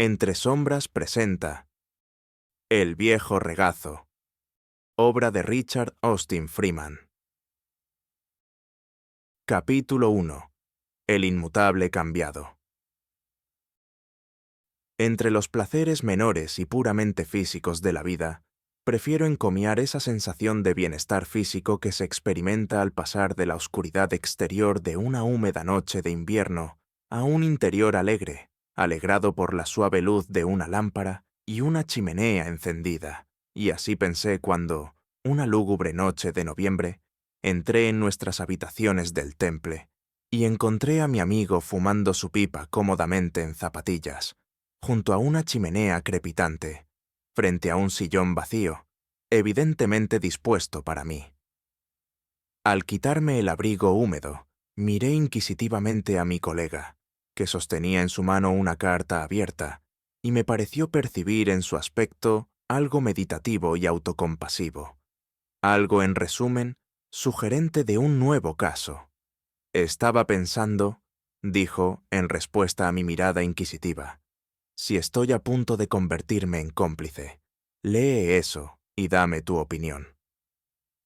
Entre sombras presenta El viejo regazo, obra de Richard Austin Freeman. Capítulo 1. El inmutable cambiado. Entre los placeres menores y puramente físicos de la vida, prefiero encomiar esa sensación de bienestar físico que se experimenta al pasar de la oscuridad exterior de una húmeda noche de invierno a un interior alegre, alegrado por la suave luz de una lámpara y una chimenea encendida. Y así pensé cuando, una lúgubre noche de noviembre, entré en nuestras habitaciones del Temple y encontré a mi amigo fumando su pipa cómodamente en zapatillas, junto a una chimenea crepitante, frente a un sillón vacío, evidentemente dispuesto para mí. Al quitarme el abrigo húmedo, miré inquisitivamente a mi colega, que sostenía en su mano una carta abierta, y me pareció percibir en su aspecto algo meditativo y autocompasivo. Algo, en resumen, sugerente de un nuevo caso. Estaba pensando, dijo, en respuesta a mi mirada inquisitiva, si estoy a punto de convertirme en cómplice. Lee eso y dame tu opinión.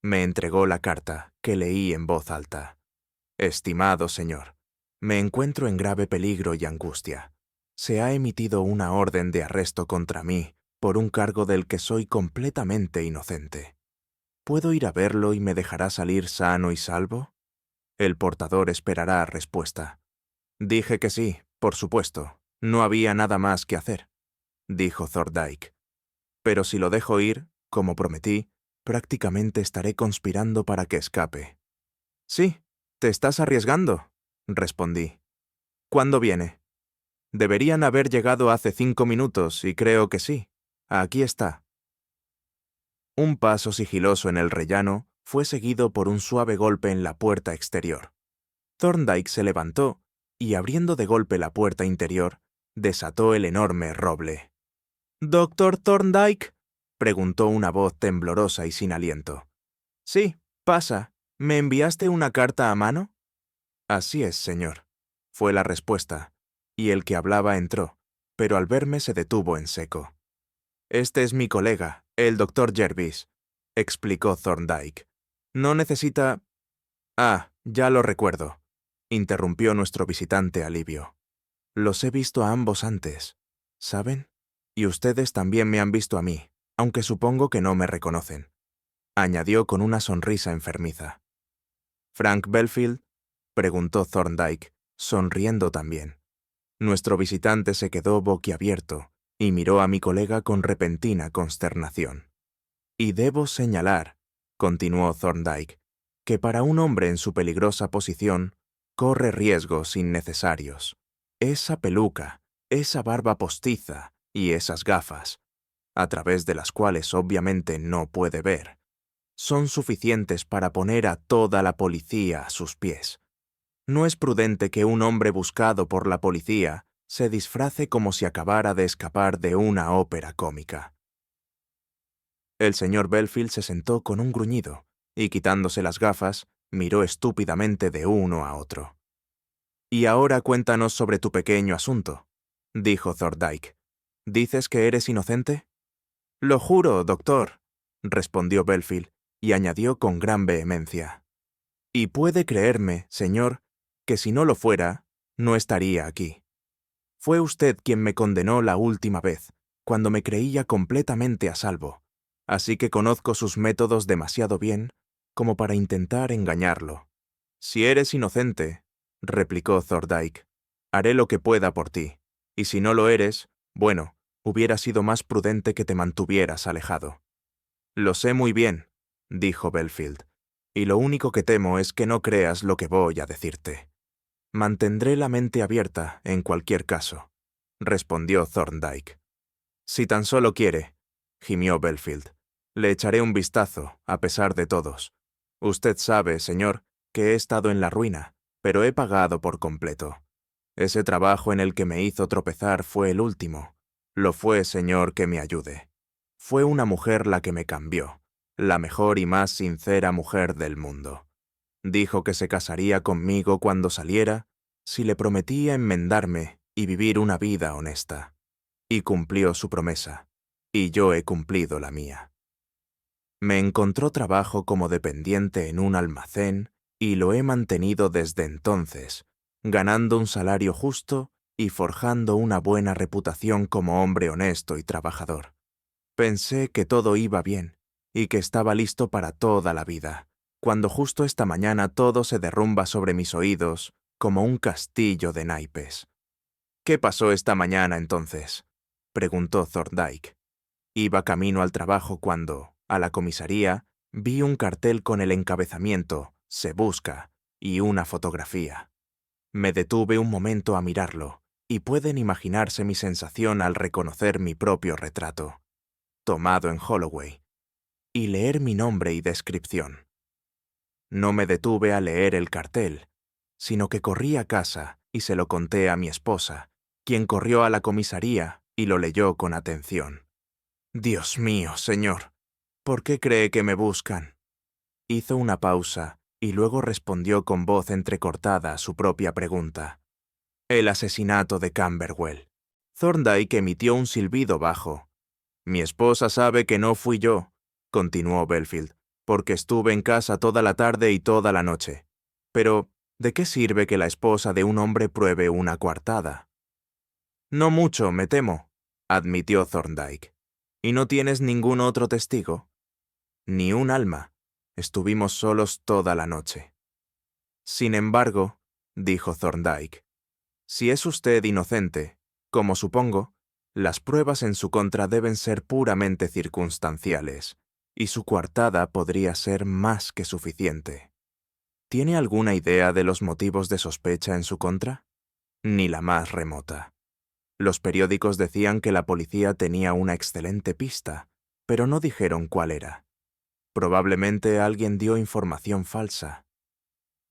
Me entregó la carta, que leí en voz alta. Estimado señor, me encuentro en grave peligro y angustia. Se ha emitido una orden de arresto contra mí por un cargo del que soy completamente inocente. ¿Puedo ir a verlo y me dejará salir sano y salvo? El portador esperará respuesta. Dije que sí, por supuesto. No había nada más que hacer, dijo Thorndyke. Pero si lo dejo ir, como prometí, prácticamente estaré conspirando para que escape. Sí, te estás arriesgando, respondí. ¿Cuándo viene? Deberían haber llegado hace 5 minutos y creo que sí. Aquí está. Un paso sigiloso en el rellano fue seguido por un suave golpe en la puerta exterior. Thorndyke se levantó y, abriendo de golpe la puerta interior, desató el enorme roble. —¿Doctor Thorndyke? —preguntó una voz temblorosa y sin aliento. —Sí, pasa. ¿Me enviaste una carta a mano? —Así es, señor —fue la respuesta, y el que hablaba entró, pero al verme se detuvo en seco. Este es mi colega, el doctor Jervis —explicó Thorndyke. No necesita... Ah, ya lo recuerdo —interrumpió nuestro visitante alivio. Los he visto a ambos antes, ¿saben? Y ustedes también me han visto a mí, aunque supongo que no me reconocen, añadió con una sonrisa enfermiza. ¿Frank Belfield? Preguntó Thorndyke, sonriendo también. Nuestro visitante se quedó boquiabierto y miró a mi colega con repentina consternación. Y debo señalar, continuó Thorndyke, que para un hombre en su peligrosa posición, corre riesgos innecesarios. Esa peluca, esa barba postiza y esas gafas, a través de las cuales obviamente no puede ver, son suficientes para poner a toda la policía a sus pies. No es prudente que un hombre buscado por la policía se disfrace como si acabara de escapar de una ópera cómica. El señor Belfield se sentó con un gruñido y, quitándose las gafas, miró estúpidamente de uno a otro. «Y ahora cuéntanos sobre tu pequeño asunto», dijo Thorndyke. «¿Dices que eres inocente?» «Lo juro, doctor», respondió Belfield, y añadió con gran vehemencia. «Y puede creerme, señor, que si no lo fuera, no estaría aquí. Fue usted quien me condenó la última vez, cuando me creía completamente a salvo, así que conozco sus métodos demasiado bien como para intentar engañarlo. Si eres inocente, replicó Thorndyke, haré lo que pueda por ti, y si no lo eres, bueno, hubiera sido más prudente que te mantuvieras alejado. Lo sé muy bien, dijo Belfield, y lo único que temo es que no creas lo que voy a decirte. Mantendré la mente abierta en cualquier caso, respondió Thorndyke. Si tan solo quiere, gimió Belfield, le echaré un vistazo, a pesar de todos. Usted sabe, señor, que he estado en la ruina, pero he pagado por completo. Ese trabajo en el que me hizo tropezar fue el último. Lo fue, señor, que me ayude. Fue una mujer la que me cambió, la mejor y más sincera mujer del mundo. Dijo que se casaría conmigo cuando saliera, si le prometía enmendarme y vivir una vida honesta. y cumplió su promesa, y yo he cumplido la mía. Me encontró trabajo como dependiente en un almacén y lo he mantenido desde entonces, ganando un salario justo y forjando una buena reputación como hombre honesto y trabajador. Pensé que todo iba bien y que estaba listo para toda la vida, cuando justo esta mañana todo se derrumba sobre mis oídos como un castillo de naipes. «¿Qué pasó esta mañana entonces?», preguntó Thorndyke. Iba camino al trabajo cuando, a la comisaría, vi un cartel con el encabezamiento «Se busca» y una fotografía. Me detuve un momento a mirarlo, y pueden imaginarse mi sensación al reconocer mi propio retrato, tomado en Holloway, y leer mi nombre y descripción. No me detuve a leer el cartel, sino que corrí a casa y se lo conté a mi esposa, quien corrió a la comisaría y lo leyó con atención. «Dios mío, señor, ¿por qué cree que me buscan?». Hizo una pausa y luego respondió con voz entrecortada a su propia pregunta. «El asesinato de Camberwell». Thorndyke emitió un silbido bajo. «Mi esposa sabe que no fui yo», continuó Belfield, «porque estuve en casa toda la tarde y toda la noche. Pero, ¿de qué sirve que la esposa de un hombre pruebe una coartada?». «No mucho, me temo», admitió Thorndyke. «¿Y no tienes ningún otro testigo?». «Ni un alma. Estuvimos solos toda la noche». «Sin embargo», dijo Thorndyke, «si es usted inocente, como supongo, las pruebas en su contra deben ser puramente circunstanciales, y su coartada podría ser más que suficiente. ¿Tiene alguna idea de los motivos de sospecha en su contra? Ni la más remota. Los periódicos decían que la policía tenía una excelente pista, pero no dijeron cuál era. Probablemente alguien dio información falsa».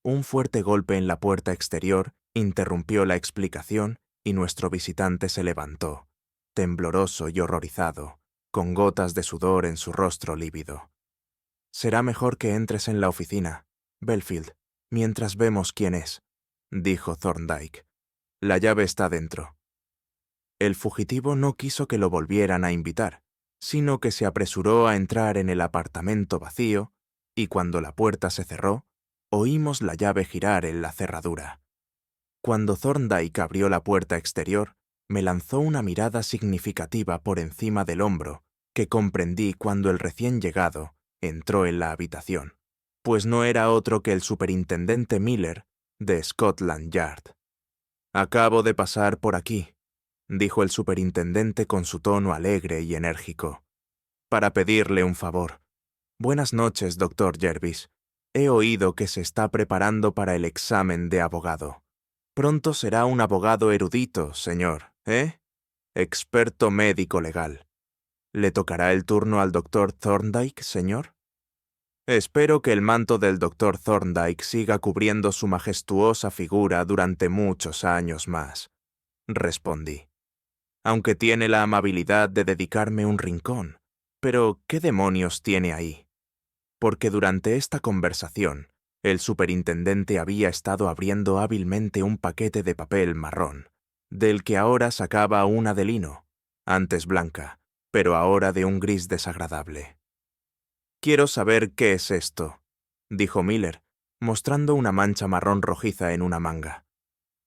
Un fuerte golpe en la puerta exterior interrumpió la explicación y nuestro visitante se levantó, tembloroso y horrorizado, con gotas de sudor en su rostro lívido. «Será mejor que entres en la oficina, Belfield, mientras vemos quién es», dijo Thorndyke. «La llave está dentro». El fugitivo no quiso que lo volvieran a invitar, sino que se apresuró a entrar en el apartamento vacío, y cuando la puerta se cerró, oímos la llave girar en la cerradura. Cuando Thorndyke abrió la puerta exterior, me lanzó una mirada significativa por encima del hombro, que comprendí cuando el recién llegado entró en la habitación, pues no era otro que el superintendente Miller de Scotland Yard. «Acabo de pasar por aquí», dijo el superintendente con su tono alegre y enérgico, «para pedirle un favor. Buenas noches, doctor Jervis. He oído que se está preparando para el examen de abogado. Pronto será un abogado erudito, señor, ¿eh? Experto médico legal. ¿Le tocará el turno al doctor Thorndyke, señor? Espero que el manto del doctor Thorndyke siga cubriendo su majestuosa figura durante muchos años más», respondí. «Aunque tiene la amabilidad de dedicarme un rincón. Pero, ¿qué demonios tiene ahí?». Porque durante esta conversación, el superintendente había estado abriendo hábilmente un paquete de papel marrón, del que ahora sacaba una de lino, antes blanca, pero ahora de un gris desagradable. «Quiero saber qué es esto», dijo Miller, mostrando una mancha marrón rojiza en una manga.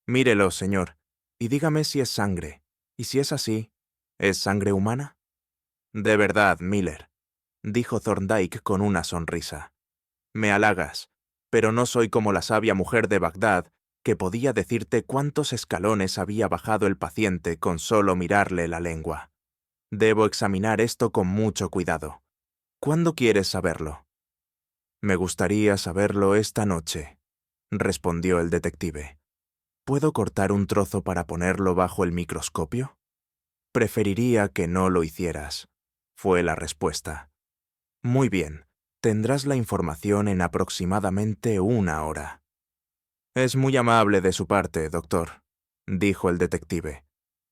«Mírelo, señor, y dígame si es sangre, y si es así, ¿es sangre humana?». «De verdad, Miller», dijo Thorndyke con una sonrisa. «Me halagas, pero no soy como la sabia mujer de Bagdad que podía decirte cuántos escalones había bajado el paciente con solo mirarle la lengua. Debo examinar esto con mucho cuidado. ¿Cuándo quieres saberlo?». «Me gustaría saberlo esta noche», respondió el detective. «¿Puedo cortar un trozo para ponerlo bajo el microscopio?». «Preferiría que no lo hicieras», fue la respuesta. «Muy bien, tendrás la información en aproximadamente 1 hora». «Es muy amable de su parte, doctor», dijo el detective,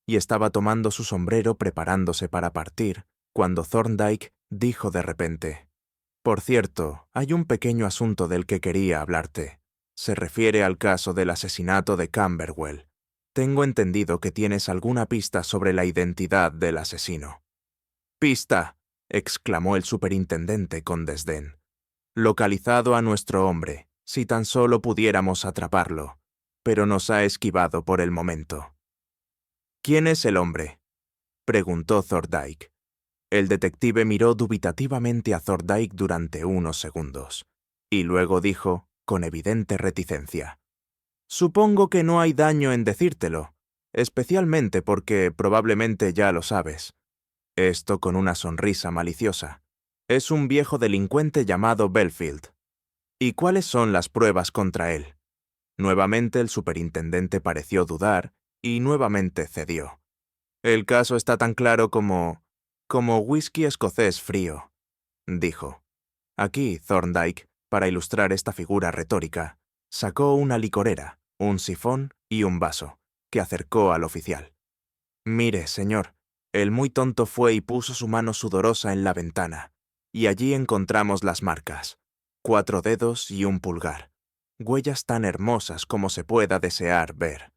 y estaba tomando su sombrero preparándose para partir, cuando Thorndyke dijo de repente: «Por cierto, hay un pequeño asunto del que quería hablarte. Se refiere al caso del asesinato de Camberwell». Tengo entendido que tienes alguna pista sobre la identidad del asesino. «¡Pista!», exclamó el superintendente con desdén. «Localizado a nuestro hombre, si tan solo pudiéramos atraparlo, pero nos ha esquivado por el momento». «¿Quién es el hombre?», preguntó Thorndyke. El detective miró dubitativamente a Thorndyke durante unos segundos, y luego dijo, con evidente reticencia: «Supongo que no hay daño en decírtelo, especialmente porque probablemente ya lo sabes». Esto con una sonrisa maliciosa. «Es un viejo delincuente llamado Belfield». «¿Y cuáles son las pruebas contra él?». Nuevamente el superintendente pareció dudar y nuevamente cedió. «El caso está tan claro como whisky escocés frío», dijo. Aquí, Thorndyke, para ilustrar esta figura retórica, sacó una licorera, un sifón y un vaso, que acercó al oficial. «Mire, señor, el muy tonto fue y puso su mano sudorosa en la ventana, y allí encontramos las marcas, 4 dedos y un pulgar, huellas tan hermosas como se pueda desear ver.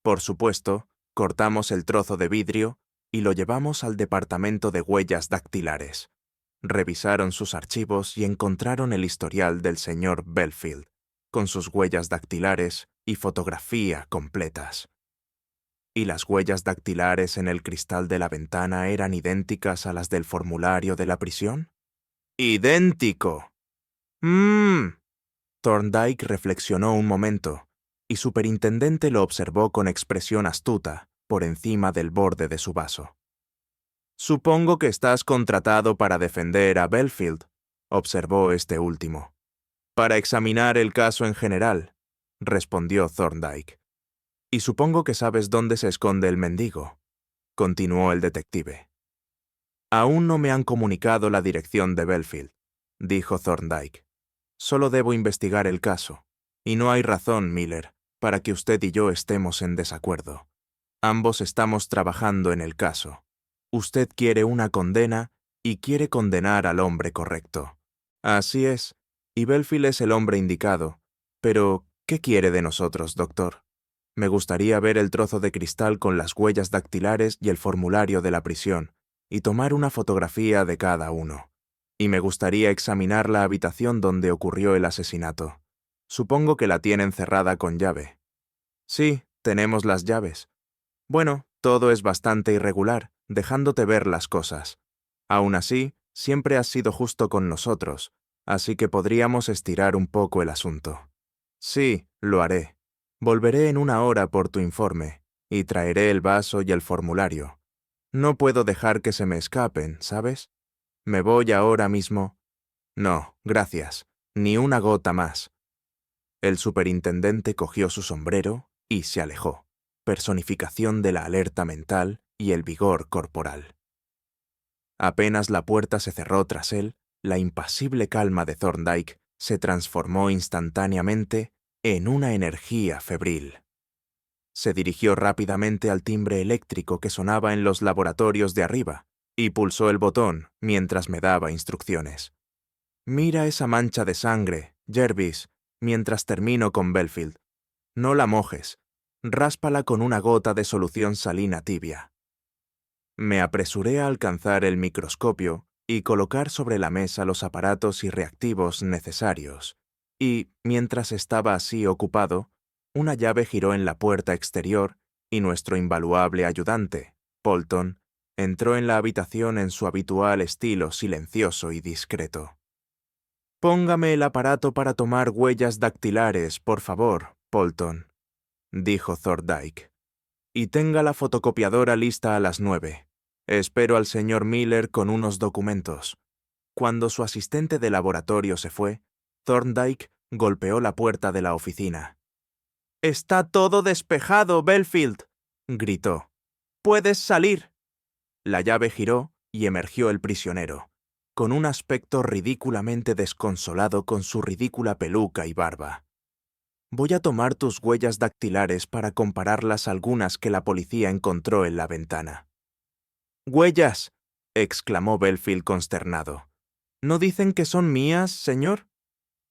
Por supuesto, cortamos el trozo de vidrio y lo llevamos al departamento de huellas dactilares. Revisaron sus archivos y encontraron el historial del señor Belfield, con sus huellas dactilares y fotografía completas. ¿Y las huellas dactilares en el cristal de la ventana eran idénticas a las del formulario de la prisión? ¡Idéntico! Thorndyke reflexionó un momento, y superintendente lo observó con expresión astuta por encima del borde de su vaso. «Supongo que estás contratado para defender a Belfield», observó este último. «Para examinar el caso en general», respondió Thorndyke. «Y supongo que sabes dónde se esconde el mendigo», continuó el detective. «Aún no me han comunicado la dirección de Belfield», dijo Thorndyke. «Solo debo investigar el caso, y no hay razón, Miller, para que usted y yo estemos en desacuerdo. Ambos estamos trabajando en el caso. Usted quiere una condena y quiere condenar al hombre correcto. Así es, y Belfield es el hombre indicado. Pero, ¿qué quiere de nosotros, doctor? Me gustaría ver el trozo de cristal con las huellas dactilares y el formulario de la prisión, y tomar una fotografía de cada uno. Y me gustaría examinar la habitación donde ocurrió el asesinato. Supongo que la tienen cerrada con llave». «Sí, tenemos las llaves». «Bueno, todo es bastante irregular, dejándote ver las cosas. Aún así, siempre has sido justo con nosotros, así que podríamos estirar un poco el asunto». «Sí, lo haré. Volveré en 1 hora por tu informe, y traeré el vaso y el formulario. No puedo dejar que se me escapen, ¿sabes? ¿Me voy ahora mismo?» «No, gracias. Ni una gota más». El superintendente cogió su sombrero y se alejó, personificación de la alerta mental y el vigor corporal. Apenas la puerta se cerró tras él, la impasible calma de Thorndyke se transformó instantáneamente en una energía febril. Se dirigió rápidamente al timbre eléctrico que sonaba en los laboratorios de arriba y pulsó el botón mientras me daba instrucciones. «Mira esa mancha de sangre, Jervis, mientras termino con Belfield. No la mojes. Ráspala con una gota de solución salina tibia». Me apresuré a alcanzar el microscopio y colocar sobre la mesa los aparatos y reactivos necesarios, y, mientras estaba así ocupado, una llave giró en la puerta exterior y nuestro invaluable ayudante, Polton, entró en la habitación en su habitual estilo silencioso y discreto. «Póngame el aparato para tomar huellas dactilares, por favor, Polton», dijo Thorndyke. «Y tenga la fotocopiadora lista a las 9. Espero al señor Miller con unos documentos». Cuando su asistente de laboratorio se fue, Thorndyke golpeó la puerta de la oficina. «Está todo despejado, Belfield», gritó. «Puedes salir». La llave giró y emergió el prisionero, con un aspecto ridículamente desconsolado con su ridícula peluca y barba. «Voy a tomar tus huellas dactilares para compararlas a algunas que la policía encontró en la ventana». «¿Huellas?», exclamó Belfield consternado. «¿No dicen que son mías, señor?».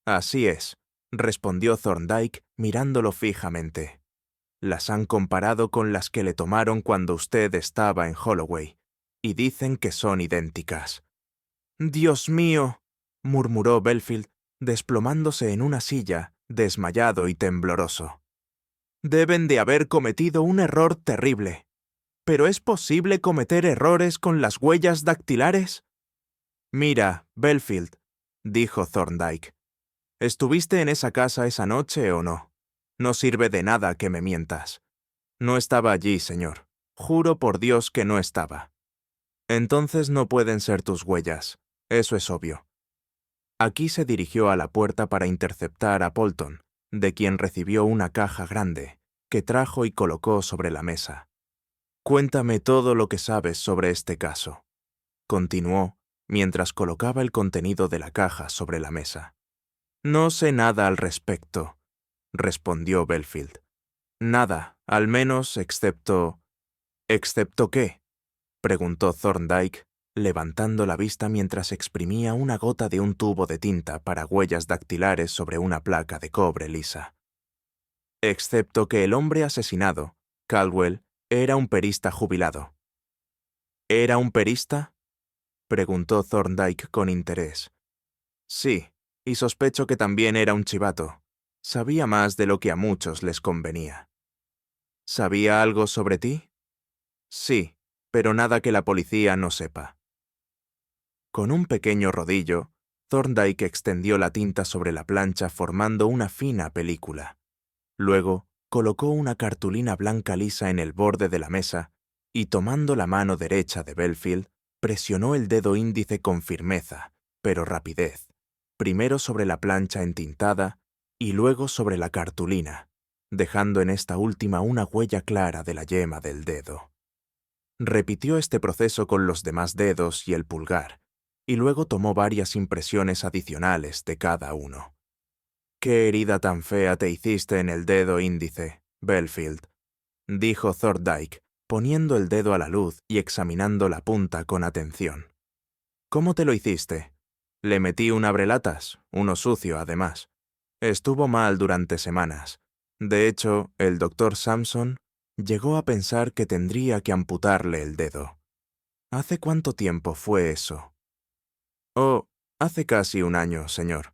«Así es», respondió Thorndyke mirándolo fijamente. Las han comparado con las que le tomaron cuando usted estaba en Holloway, y dicen que son idénticas. «Dios mío», murmuró Belfield, desplomándose en una silla, desmayado y tembloroso. «Deben de haber cometido un error terrible. ¿Pero es posible cometer errores con las huellas dactilares?» «Mira, Belfield», dijo Thorndyke, «¿estuviste en esa casa esa noche o no? No sirve de nada que me mientas». «No estaba allí, señor. Juro por Dios que no estaba». «Entonces no pueden ser tus huellas. Eso es obvio». Aquí se dirigió a la puerta para interceptar a Polton, de quien recibió una caja grande, que trajo y colocó sobre la mesa. «Cuéntame todo lo que sabes sobre este caso», continuó, mientras colocaba el contenido de la caja sobre la mesa. «No sé nada al respecto», respondió Belfield. «Nada, al menos, excepto...» «¿Excepto qué?», preguntó Thorndyke, levantando la vista mientras exprimía una gota de un tubo de tinta para huellas dactilares sobre una placa de cobre lisa. «Excepto que el hombre asesinado, Caldwell, era un perista jubilado». «¿Era un perista?», preguntó Thorndyke con interés. «Sí, y sospecho que también era un chivato. Sabía más de lo que a muchos les convenía». «¿Sabía algo sobre ti?». «Sí, pero nada que la policía no sepa». Con un pequeño rodillo, Thorndyke extendió la tinta sobre la plancha formando una fina película. Luego, colocó una cartulina blanca lisa en el borde de la mesa y, tomando la mano derecha de Belfield, presionó el dedo índice con firmeza, pero rapidez, primero sobre la plancha entintada y luego sobre la cartulina, dejando en esta última una huella clara de la yema del dedo. Repitió este proceso con los demás dedos y el pulgar, y luego tomó varias impresiones adicionales de cada uno. «¿Qué herida tan fea te hiciste en el dedo índice, Belfield?», dijo Thorndyke, poniendo el dedo a la luz y examinando la punta con atención. «¿Cómo te lo hiciste?». «Le metí un abrelatas, uno sucio además. Estuvo mal durante semanas. De hecho, el doctor Sampson llegó a pensar que tendría que amputarle el dedo». «¿Hace cuánto tiempo fue eso?». «Oh, hace casi un año, señor».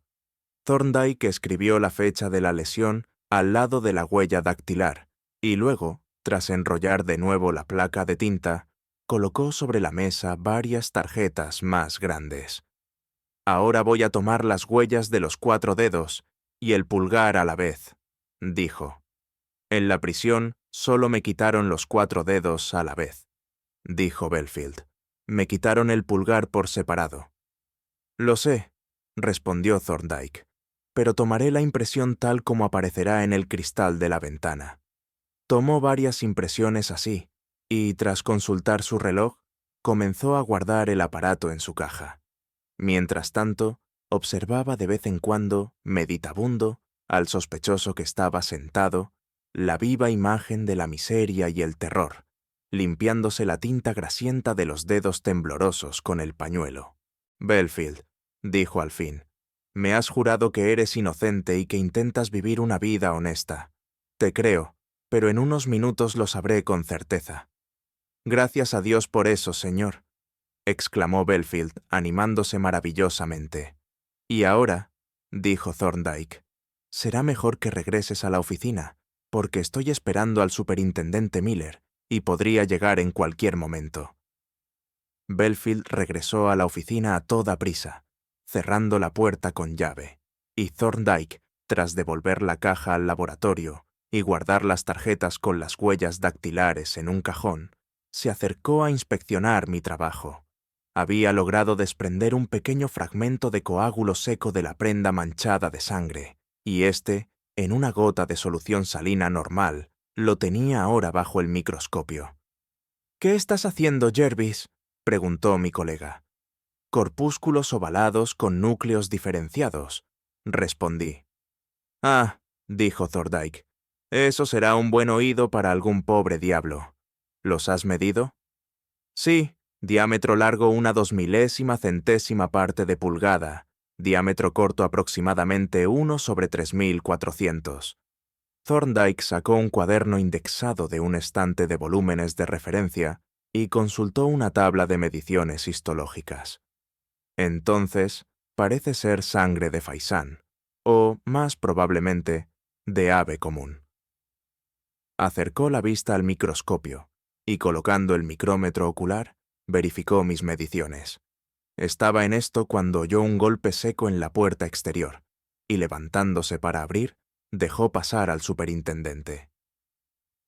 Thorndyke escribió la fecha de la lesión al lado de la huella dactilar y luego, tras enrollar de nuevo la placa de tinta, colocó sobre la mesa varias tarjetas más grandes. «Ahora voy a tomar las huellas de los 4 dedos y el pulgar a la vez», dijo. «En la prisión solo me quitaron los 4 dedos a la vez», dijo Belfield. «Me quitaron el pulgar por separado». «Lo sé», respondió Thorndyke, «pero tomaré la impresión tal como aparecerá en el cristal de la ventana». Tomó varias impresiones así, y tras consultar su reloj, comenzó a guardar el aparato en su caja. Mientras tanto, observaba de vez en cuando, meditabundo, al sospechoso que estaba sentado, la viva imagen de la miseria y el terror, limpiándose la tinta grasienta de los dedos temblorosos con el pañuelo. «Belfield», dijo al fin, «me has jurado que eres inocente y que intentas vivir una vida honesta. Te creo, pero en unos minutos lo sabré con certeza». «Gracias a Dios por eso, señor», exclamó Belfield, animándose maravillosamente. «Y ahora», dijo Thorndyke, «será mejor que regreses a la oficina, porque estoy esperando al superintendente Miller y podría llegar en cualquier momento». Belfield regresó a la oficina a toda prisa, cerrando la puerta con llave, y Thorndyke, tras devolver la caja al laboratorio y guardar las tarjetas con las huellas dactilares en un cajón, se acercó a inspeccionar mi trabajo. Había logrado desprender un pequeño fragmento de coágulo seco de la prenda manchada de sangre, y éste, en una gota de solución salina normal, lo tenía ahora bajo el microscopio. «¿Qué estás haciendo, Jervis?», preguntó mi colega. «Corpúsculos ovalados con núcleos diferenciados», respondí. «Ah», dijo Thorndyke, «eso será un buen oído para algún pobre diablo. ¿Los has medido?». «Sí, diámetro largo una 0,000 parte de pulgada, diámetro corto aproximadamente 1/3400». Thorndyke sacó un cuaderno indexado de un estante de volúmenes de referencia y consultó una tabla de mediciones histológicas. Entonces, parece ser sangre de faisán, o, más probablemente, de ave común. Acercó la vista al microscopio y, colocando el micrómetro ocular, verificó mis mediciones. Estaba en esto cuando oyó un golpe seco en la puerta exterior y, levantándose para abrir, dejó pasar al superintendente.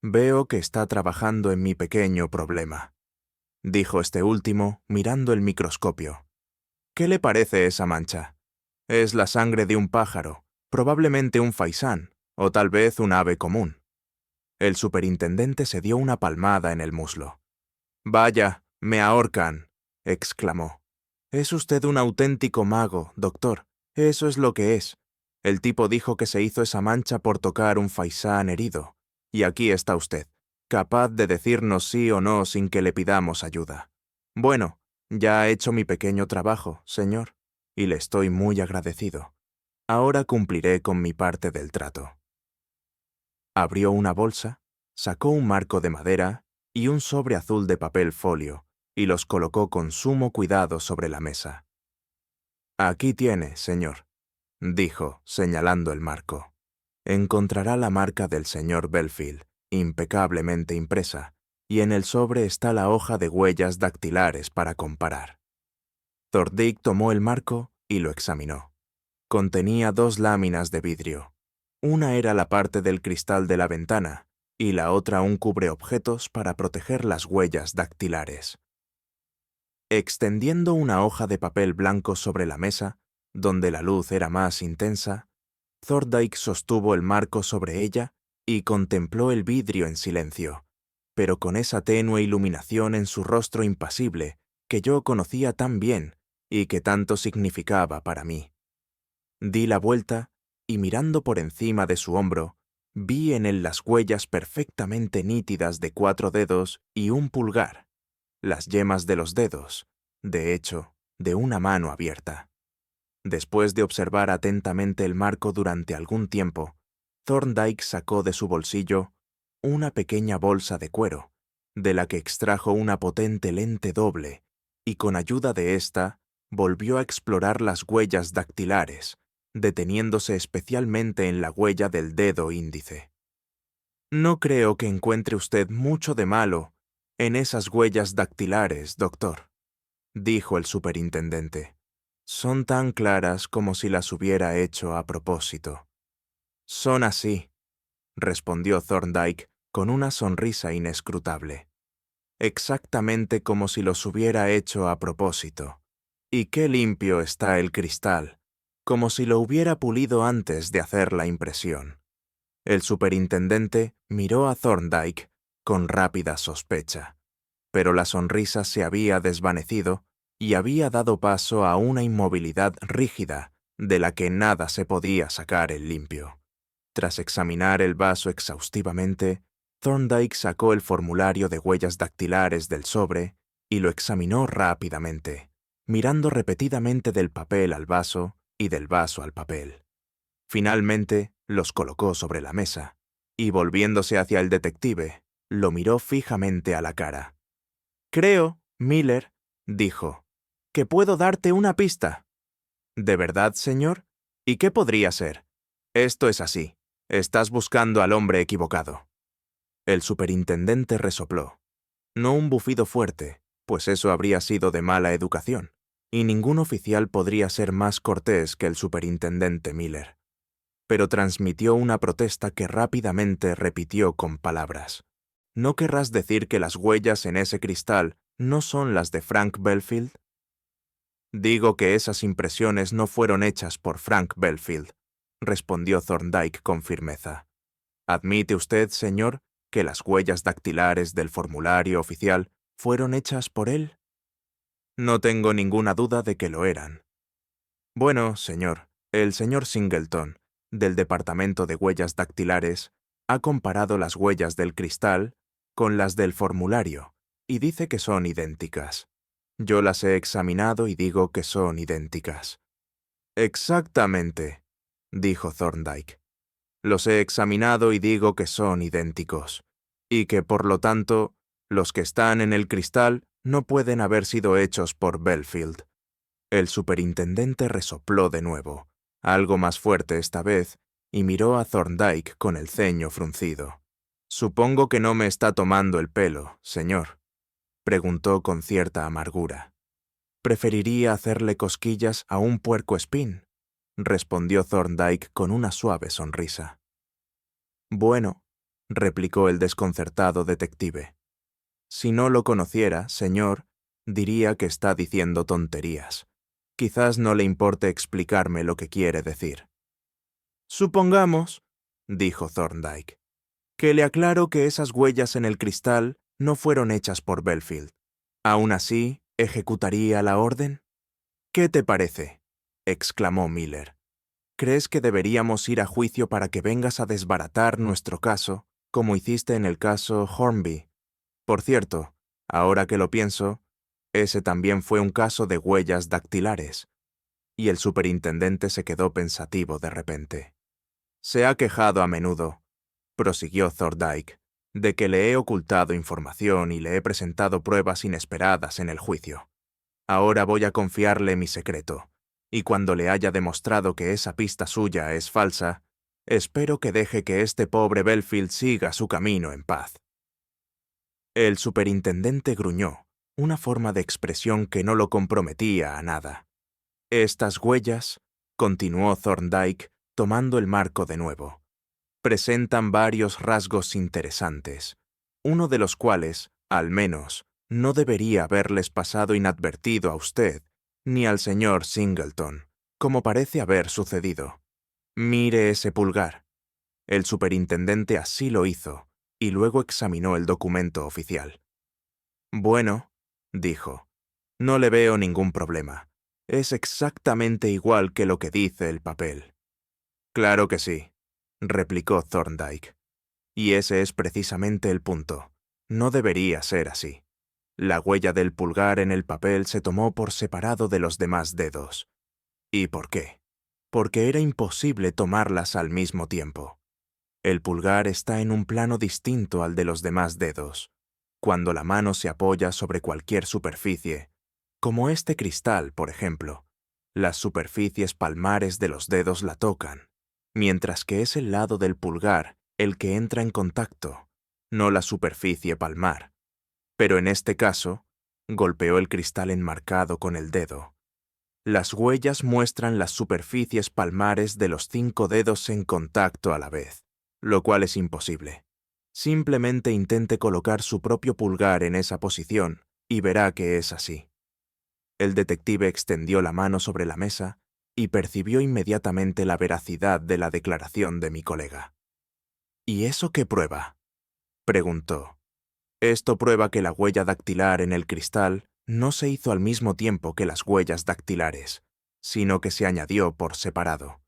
«Veo que está trabajando en mi pequeño problema», dijo este último, mirando el microscopio. «¿Qué le parece esa mancha? Es la sangre de un pájaro, probablemente un faisán, o tal vez un ave común». El superintendente se dio una palmada en el muslo. «Vaya, me ahorcan», exclamó. «Es usted un auténtico mago, doctor. Eso es lo que es. El tipo dijo que se hizo esa mancha por tocar un faisán herido. Y aquí está usted, capaz de decirnos sí o no sin que le pidamos ayuda. Bueno, ya he hecho mi pequeño trabajo, señor, y le estoy muy agradecido. Ahora cumpliré con mi parte del trato». Abrió una bolsa, sacó un marco de madera y un sobre azul de papel folio, y los colocó con sumo cuidado sobre la mesa. «Aquí tiene, señor», dijo, señalando el marco. «Encontrará la marca del señor Belfield, impecablemente impresa, y en el sobre está la hoja de huellas dactilares para comparar». Thorndyke tomó el marco y lo examinó. Contenía 2 láminas de vidrio. Una era la parte del cristal de la ventana y la otra un cubreobjetos para proteger las huellas dactilares. Extendiendo una hoja de papel blanco sobre la mesa, donde la luz era más intensa, Thorndyke sostuvo el marco sobre ella y contempló el vidrio en silencio, pero con esa tenue iluminación en su rostro impasible que yo conocía tan bien y que tanto significaba para mí. Di la vuelta y, mirando por encima de su hombro, vi en él las huellas perfectamente nítidas de 4 dedos y un pulgar, las yemas de los dedos, de hecho, de una mano abierta. Después de observar atentamente el marco durante algún tiempo, Thorndyke sacó de su bolsillo una pequeña bolsa de cuero, de la que extrajo una potente lente doble, y con ayuda de ésta volvió a explorar las huellas dactilares, deteniéndose especialmente en la huella del dedo índice. «No creo que encuentre usted mucho de malo en esas huellas dactilares, doctor», dijo el superintendente. «Son tan claras como si las hubiera hecho a propósito». «Son así», respondió Thorndyke con una sonrisa inescrutable. «Exactamente como si los hubiera hecho a propósito. Y qué limpio está el cristal, como si lo hubiera pulido antes de hacer la impresión». El superintendente miró a Thorndyke con rápida sospecha, pero la sonrisa se había desvanecido y había dado paso a una inmovilidad rígida de la que nada se podía sacar en limpio. Tras examinar el vaso exhaustivamente, Thorndyke sacó el formulario de huellas dactilares del sobre y lo examinó rápidamente, mirando repetidamente del papel al vaso y del vaso al papel. Finalmente, los colocó sobre la mesa, y volviéndose hacia el detective, lo miró fijamente a la cara. «Creo, Miller», dijo, «que puedo darte una pista». «¿De verdad, señor? ¿Y qué podría ser?» «Esto es así. Estás buscando al hombre equivocado». El superintendente resopló. No un bufido fuerte, pues eso habría sido de mala educación, y ningún oficial podría ser más cortés que el superintendente Miller. Pero transmitió una protesta que rápidamente repitió con palabras. «¿No querrás decir que las huellas en ese cristal no son las de Frank Belfield?» «Digo que esas impresiones no fueron hechas por Frank Belfield», respondió Thorndyke con firmeza. «¿Admite usted, señor, que las huellas dactilares del formulario oficial fueron hechas por él?» «No tengo ninguna duda de que lo eran». «Bueno, señor, el señor Singleton, del Departamento de Huellas Dactilares, ha comparado las huellas del cristal con las del formulario y dice que son idénticas. Yo las he examinado y digo que son idénticas». «Exactamente», dijo Thorndyke. Los he examinado y digo que son idénticos, y que, por lo tanto, los que están en el cristal no pueden haber sido hechos por Belfield. El superintendente resopló de nuevo, algo más fuerte esta vez, y miró a Thorndyke con el ceño fruncido. «Supongo que no me está tomando el pelo, señor», preguntó con cierta amargura. «Preferiría hacerle cosquillas a un puercoespín», respondió Thorndyke con una suave sonrisa. «Bueno», replicó el desconcertado detective. «Si no lo conociera, señor, diría que está diciendo tonterías. Quizás no le importe explicarme lo que quiere decir». «Supongamos», dijo Thorndyke, «que le aclaro que esas huellas en el cristal no fueron hechas por Belfield. ¿Aún así, ejecutaría la orden?» «¿Qué te parece?», exclamó Miller. «¿Crees que deberíamos ir a juicio para que vengas a desbaratar nuestro caso, como hiciste en el caso Hornby? Por cierto, ahora que lo pienso, ese también fue un caso de huellas dactilares». Y el superintendente se quedó pensativo de repente. «Se ha quejado a menudo», prosiguió Thorndyke, «de que le he ocultado información y le he presentado pruebas inesperadas en el juicio. Ahora voy a confiarle mi secreto, y cuando le haya demostrado que esa pista suya es falsa, espero que deje que este pobre Belfield siga su camino en paz». El superintendente gruñó, una forma de expresión que no lo comprometía a nada. «Estas huellas», continuó Thorndyke, tomando el marco de nuevo, «presentan varios rasgos interesantes, uno de los cuales, al menos, no debería haberles pasado inadvertido a usted, ni al señor Singleton, como parece haber sucedido. Mire ese pulgar». El superintendente así lo hizo, y luego examinó el documento oficial. «Bueno», dijo, «no le veo ningún problema. Es exactamente igual que lo que dice el papel». «Claro que sí», replicó Thorndyke. «Y ese es precisamente el punto. No debería ser así. La huella del pulgar en el papel se tomó por separado de los demás dedos. ¿Y por qué? Porque era imposible tomarlas al mismo tiempo. El pulgar está en un plano distinto al de los demás dedos. Cuando la mano se apoya sobre cualquier superficie, como este cristal, por ejemplo, las superficies palmares de los dedos la tocan, mientras que es el lado del pulgar el que entra en contacto, no la superficie palmar. Pero en este caso, golpeó el cristal enmarcado con el dedo. Las huellas muestran las superficies palmares de los 5 dedos en contacto a la vez, lo cual es imposible. Simplemente intente colocar su propio pulgar en esa posición y verá que es así». El detective extendió la mano sobre la mesa y percibió inmediatamente la veracidad de la declaración de mi colega. «¿Y eso qué prueba?», preguntó. «Esto prueba que la huella dactilar en el cristal no se hizo al mismo tiempo que las huellas dactilares, sino que se añadió por separado.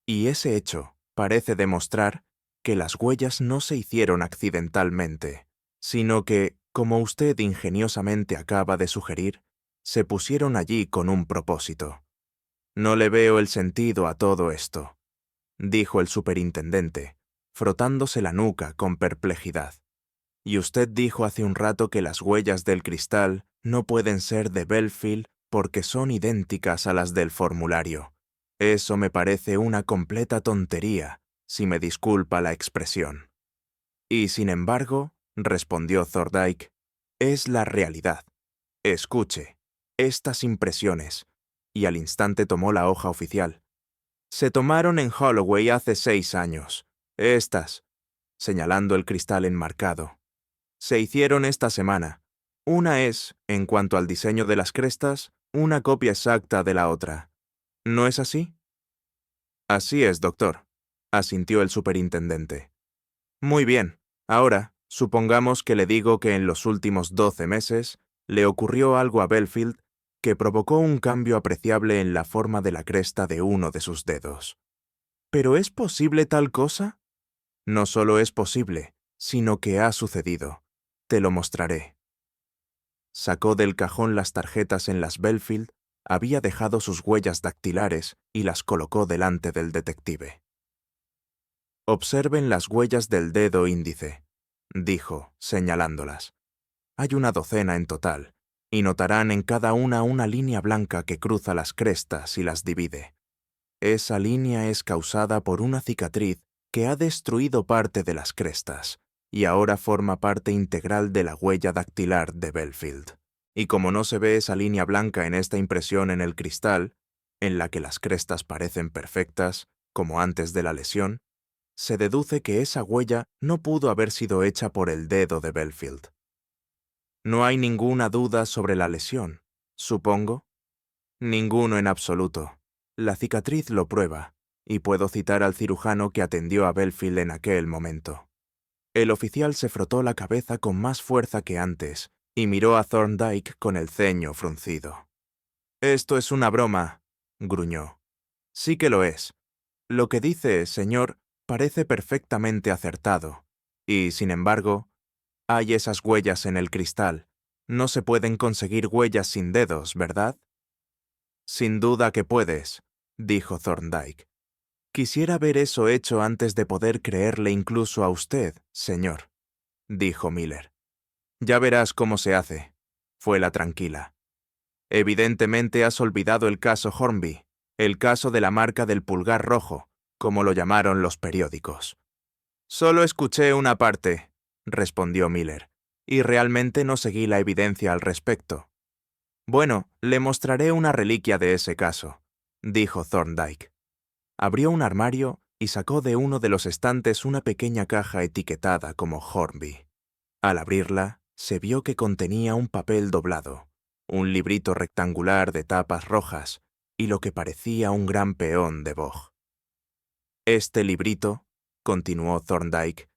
Y ese hecho parece demostrar que las huellas no se hicieron accidentalmente, sino que, como usted ingeniosamente acaba de sugerir, se pusieron allí con un propósito». «No le veo el sentido a todo esto», dijo el superintendente, frotándose la nuca con perplejidad. «Y usted dijo hace un rato que las huellas del cristal no pueden ser de Belfield porque son idénticas a las del formulario. Eso me parece una completa tontería, si me disculpa la expresión». «Y sin embargo», respondió Thorndyke, «es la realidad. Escuche, estas impresiones», y al instante tomó la hoja oficial. «Se tomaron en Holloway hace 6 años. Estas», señalando el cristal enmarcado, «se hicieron esta semana. Una es, en cuanto al diseño de las crestas, una copia exacta de la otra. ¿No es así?». «Así es, doctor», asintió el superintendente. «Muy bien. Ahora, supongamos que le digo que en los últimos 12 meses le ocurrió algo a Belfield que provocó un cambio apreciable en la forma de la cresta de uno de sus dedos. ¿Pero es posible tal cosa? No solo es posible, sino que ha sucedido. Te lo mostraré». Sacó del cajón las tarjetas en las Belfield, había dejado sus huellas dactilares y las colocó delante del detective. Observen las huellas del dedo índice, dijo, señalándolas. Hay una docena en total, y notarán en cada una línea blanca que cruza las crestas y las divide. Esa línea es causada por una cicatriz que ha destruido parte de las crestas, y ahora forma parte integral de la huella dactilar de Belfield. Y como no se ve esa línea blanca en esta impresión en el cristal, en la que las crestas parecen perfectas, como antes de la lesión, se deduce que esa huella no pudo haber sido hecha por el dedo de Belfield. No hay ninguna duda sobre la lesión, supongo. Ninguno en absoluto. La cicatriz lo prueba, y puedo citar al cirujano que atendió a Belfield en aquel momento. El oficial se frotó la cabeza con más fuerza que antes y miró a Thorndyke con el ceño fruncido. «Esto es una broma», gruñó. «Sí que lo es. Lo que dice, señor, parece perfectamente acertado, y, sin embargo, hay esas huellas en el cristal. No se pueden conseguir huellas sin dedos, ¿verdad?» «Sin duda que puedes», dijo Thorndyke. «Quisiera ver eso hecho antes de poder creerle incluso a usted, señor», dijo Miller. «Ya verás cómo se hace», fue la tranquila. «Evidentemente has olvidado el caso Hornby, el caso de la marca del pulgar rojo, como lo llamaron los periódicos». «Solo escuché una parte», respondió Miller, «y realmente no seguí la evidencia al respecto». «Bueno, le mostraré una reliquia de ese caso», dijo Thorndyke. Abrió un armario y sacó de uno de los estantes una pequeña caja etiquetada como Hornby. Al abrirla, se vio que contenía un papel doblado, un librito rectangular de tapas rojas y lo que parecía un gran peón de boj. «Este librito», continuó Thorndyke,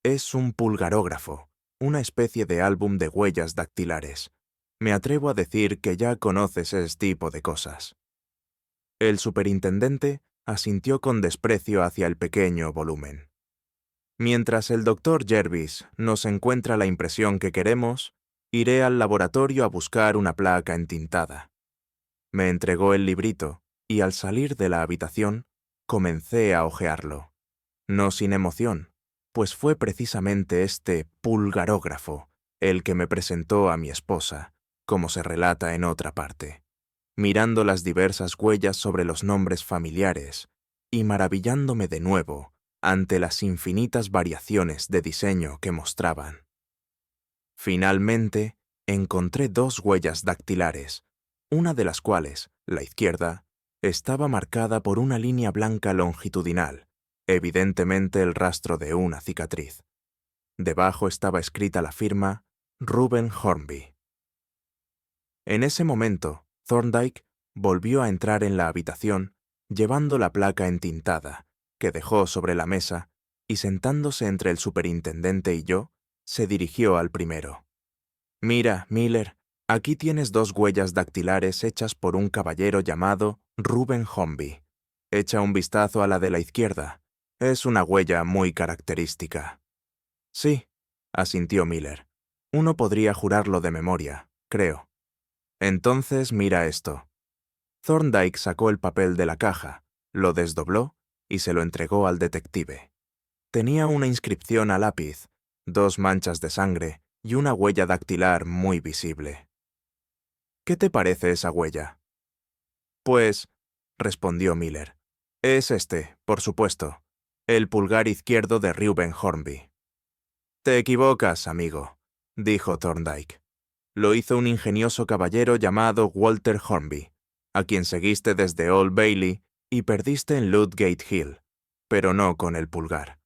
«es un pulgarógrafo, una especie de álbum de huellas dactilares. Me atrevo a decir que ya conoces ese tipo de cosas». El superintendente asintió con desprecio hacia el pequeño volumen. «Mientras el doctor Jervis nos encuentra la impresión que queremos, iré al laboratorio a buscar una placa entintada». Me entregó el librito y al salir de la habitación comencé a hojearlo. No sin emoción, pues fue precisamente este pulgarógrafo el que me presentó a mi esposa, como se relata en otra parte, mirando las diversas huellas sobre los nombres familiares y maravillándome de nuevo ante las infinitas variaciones de diseño que mostraban. Finalmente, encontré 2 huellas dactilares, una de las cuales, la izquierda, estaba marcada por una línea blanca longitudinal, evidentemente el rastro de una cicatriz. Debajo estaba escrita la firma Reuben Hornby. En ese momento, Thorndyke volvió a entrar en la habitación llevando la placa entintada, que dejó sobre la mesa, y sentándose entre el superintendente y yo, se dirigió al primero. «Mira, Miller, aquí tienes 2 huellas dactilares hechas por un caballero llamado Reuben Hornby. Echa un vistazo a la de la izquierda. Es una huella muy característica». «Sí», asintió Miller. «Uno podría jurarlo de memoria, creo». «Entonces mira esto». Thorndyke sacó el papel de la caja, lo desdobló y se lo entregó al detective. Tenía una inscripción a lápiz, 2 manchas de sangre y una huella dactilar muy visible. «¿Qué te parece esa huella?» «Pues», respondió Miller, «es este, por supuesto, el pulgar izquierdo de Reuben Hornby». «Te equivocas, amigo», dijo Thorndyke. «Lo hizo un ingenioso caballero llamado Walter Hornby, a quien seguiste desde Old Bailey y perdiste en Ludgate Hill, pero no con el pulgar».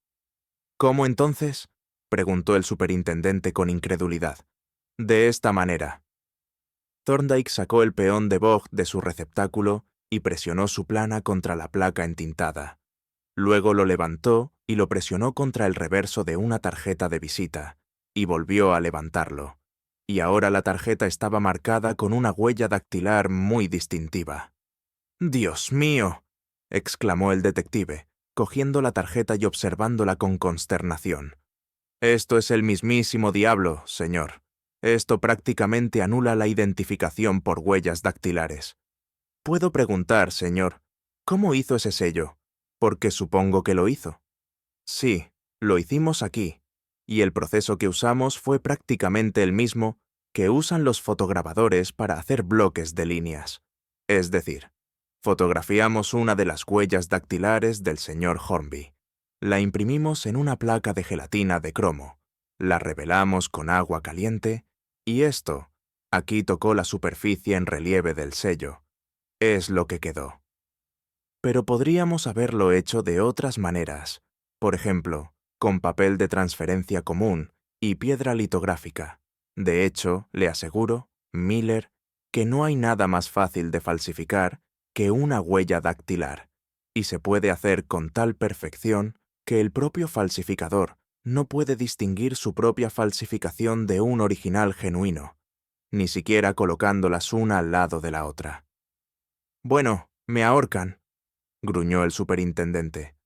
«¿Cómo entonces?», preguntó el superintendente con incredulidad. «De esta manera». Thorndyke sacó el peón de boj de su receptáculo y presionó su plana contra la placa entintada. Luego lo levantó y lo presionó contra el reverso de una tarjeta de visita, y volvió a levantarlo. Y ahora la tarjeta estaba marcada con una huella dactilar muy distintiva. «¡Dios mío!», exclamó el detective, cogiendo la tarjeta y observándola con consternación. «Esto es el mismísimo diablo, señor. Esto prácticamente anula la identificación por huellas dactilares. Puedo preguntar, señor, ¿cómo hizo ese sello? Porque supongo que lo hizo». Sí, lo hicimos aquí, y el proceso que usamos fue prácticamente el mismo que usan los fotograbadores para hacer bloques de líneas. Es decir, fotografiamos una de las huellas dactilares del señor Hornby. La imprimimos en una placa de gelatina de cromo, la revelamos con agua caliente, y esto, aquí tocó la superficie en relieve del sello, es lo que quedó. Pero podríamos haberlo hecho de otras maneras, por ejemplo, con papel de transferencia común y piedra litográfica. De hecho, le aseguro, Miller, que no hay nada más fácil de falsificar que una huella dactilar, y se puede hacer con tal perfección que el propio falsificador no puede distinguir su propia falsificación de un original genuino, ni siquiera colocándolas una al lado de la otra. Bueno, me ahorcan, gruñó el superintendente.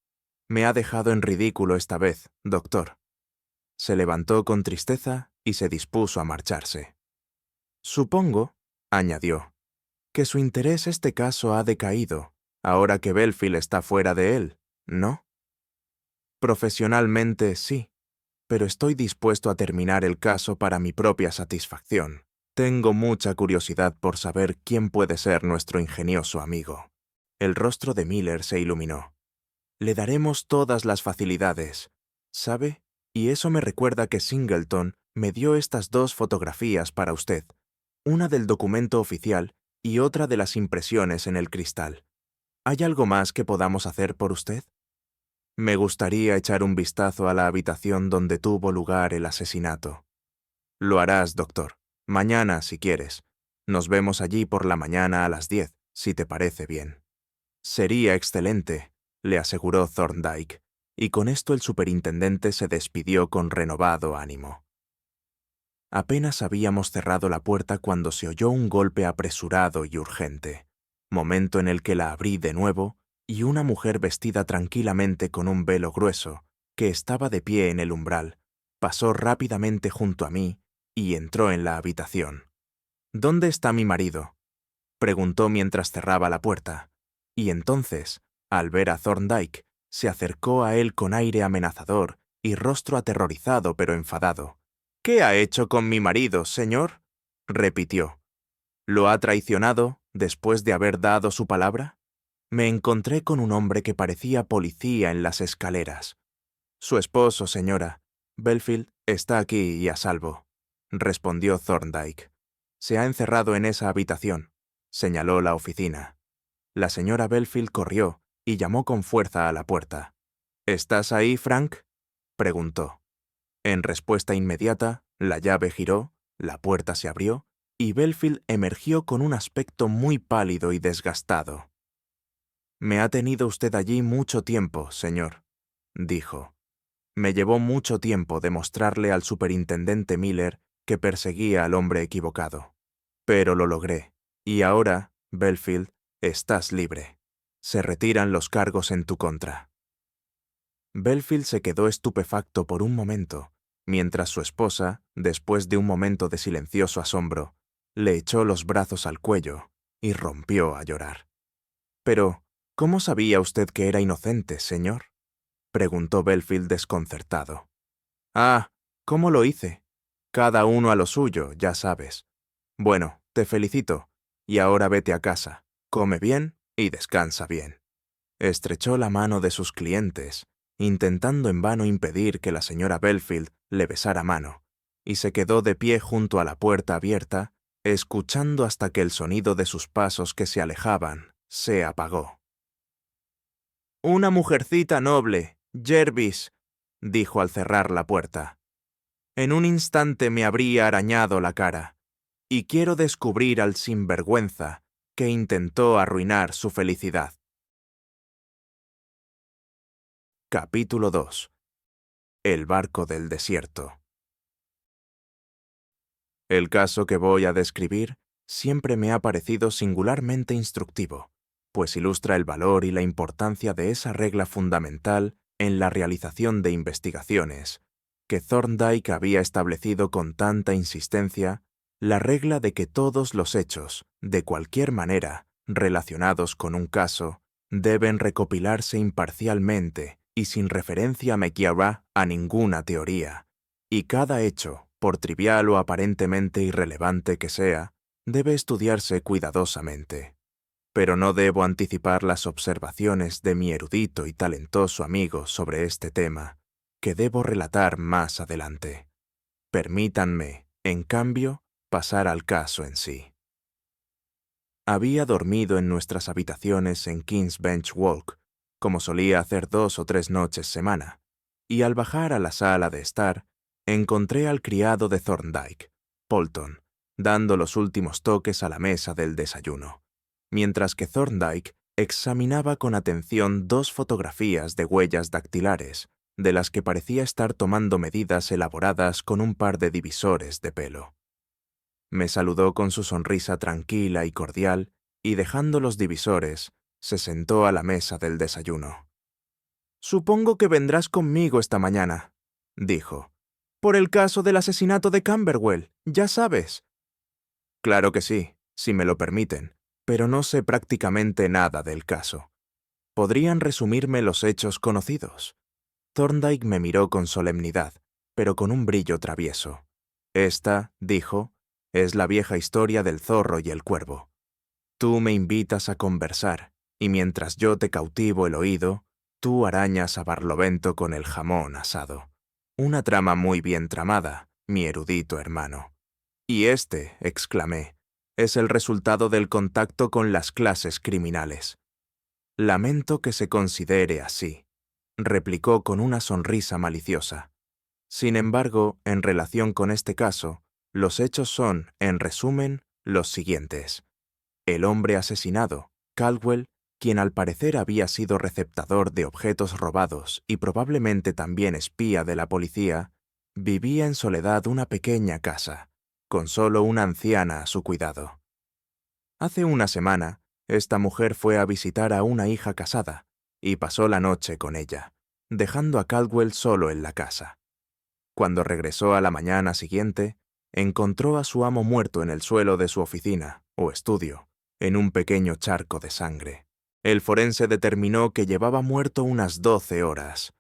Me ha dejado en ridículo esta vez, doctor. Se levantó con tristeza y se dispuso a marcharse. Supongo, añadió, que su interés este caso ha decaído, ahora que Belfield está fuera de él, ¿no? Profesionalmente sí, pero estoy dispuesto a terminar el caso para mi propia satisfacción. Tengo mucha curiosidad por saber quién puede ser nuestro ingenioso amigo. El rostro de Miller se iluminó. Le daremos todas las facilidades, ¿sabe? Y eso me recuerda que Singleton me dio estas dos fotografías para usted, una del documento oficial y otra de las impresiones en el cristal. ¿Hay algo más que podamos hacer por usted? Me gustaría echar un vistazo a la habitación donde tuvo lugar el asesinato. Lo harás, doctor. Mañana, si quieres. Nos vemos allí por la mañana a las 10, si te parece bien. Sería excelente, le aseguró Thorndyke, y con esto el superintendente se despidió con renovado ánimo. Apenas habíamos cerrado la puerta cuando se oyó un golpe apresurado y urgente, momento en el que la abrí de nuevo y una mujer vestida tranquilamente con un velo grueso, que estaba de pie en el umbral, pasó rápidamente junto a mí y entró en la habitación. ¿Dónde está mi marido?, preguntó mientras cerraba la puerta, y entonces, al ver a Thorndyke, se acercó a él con aire amenazador y rostro aterrorizado pero enfadado. «¿Qué ha hecho con mi marido, señor?», repitió. «¿Lo ha traicionado después de haber dado su palabra?». Me encontré con un hombre que parecía policía en las escaleras. «Su esposo, señora. Belfield está aquí y a salvo», respondió Thorndyke. «Se ha encerrado en esa habitación», señaló la oficina. La señora Belfield corrió y llamó con fuerza a la puerta. «¿Estás ahí, Frank?», preguntó. En respuesta inmediata, la llave giró, la puerta se abrió y Belfield emergió con un aspecto muy pálido y desgastado. «Me ha tenido usted allí mucho tiempo, señor», dijo. «Me llevó mucho tiempo demostrarle al superintendente Miller que perseguía al hombre equivocado. Pero lo logré, y ahora, Belfield, estás libre. Se retiran los cargos en tu contra». Belfield se quedó estupefacto por un momento, mientras su esposa, después de un momento de silencioso asombro, le echó los brazos al cuello y rompió a llorar. «Pero, ¿cómo sabía usted que era inocente, señor?», preguntó Belfield desconcertado. «Ah, ¿cómo lo hice? Cada uno a lo suyo, ya sabes. Bueno, te felicito, y ahora vete a casa, come bien y descansa bien». Estrechó la mano de sus clientes, intentando en vano impedir que la señora Belfield le besara mano, y se quedó de pie junto a la puerta abierta, escuchando hasta que el sonido de sus pasos que se alejaban se apagó. «Una mujercita noble, Jervis», dijo al cerrar la puerta. «En un instante me habría arañado la cara, y quiero descubrir al sinvergüenza que intentó arruinar su felicidad». Capítulo 2. El barco del desierto. El caso que voy a describir siempre me ha parecido singularmente instructivo, pues ilustra el valor y la importancia de esa regla fundamental en la realización de investigaciones, que Thorndyke había establecido con tanta insistencia, la regla de que todos los hechos, de cualquier manera, relacionados con un caso, deben recopilarse imparcialmente y sin referencia me guiará a ninguna teoría, y cada hecho, por trivial o aparentemente irrelevante que sea, debe estudiarse cuidadosamente. Pero no debo anticipar las observaciones de mi erudito y talentoso amigo sobre este tema, que debo relatar más adelante. Permítanme, en cambio, pasar al caso en sí. Había dormido en nuestras habitaciones en King's Bench Walk, como solía hacer 2 o 3 noches semana, y al bajar a la sala de estar, encontré al criado de Thorndyke, Polton, dando los últimos toques a la mesa del desayuno, mientras que Thorndyke examinaba con atención 2 fotografías de huellas dactilares, de las que parecía estar tomando medidas elaboradas con un par de divisores de pelo. Me saludó con su sonrisa tranquila y cordial, y dejando los divisores, se sentó a la mesa del desayuno. «Supongo que vendrás conmigo esta mañana», dijo. «Por el caso del asesinato de Camberwell, ya sabes». «Claro que sí, si me lo permiten, pero no sé prácticamente nada del caso. ¿Podrían resumirme los hechos conocidos?». Thorndyke me miró con solemnidad, pero con un brillo travieso. «Esta», dijo, «es la vieja historia del zorro y el cuervo. Tú me invitas a conversar, y mientras yo te cautivo el oído, tú arañas a Barlovento con el jamón asado. Una trama muy bien tramada, mi erudito hermano». «Y este», exclamé, «es el resultado del contacto con las clases criminales». «Lamento que se considere así», replicó con una sonrisa maliciosa. «Sin embargo, en relación con este caso, los hechos son, en resumen, los siguientes. El hombre asesinado, Caldwell, quien al parecer había sido receptador de objetos robados y probablemente también espía de la policía, vivía en soledad una pequeña casa, con solo una anciana a su cuidado. Hace una semana, esta mujer fue a visitar a una hija casada y pasó la noche con ella, dejando a Caldwell solo en la casa. Cuando regresó a la mañana siguiente, encontró a su amo muerto en el suelo de su oficina, o estudio, en un pequeño charco de sangre. El forense determinó que llevaba muerto unas 12 horas.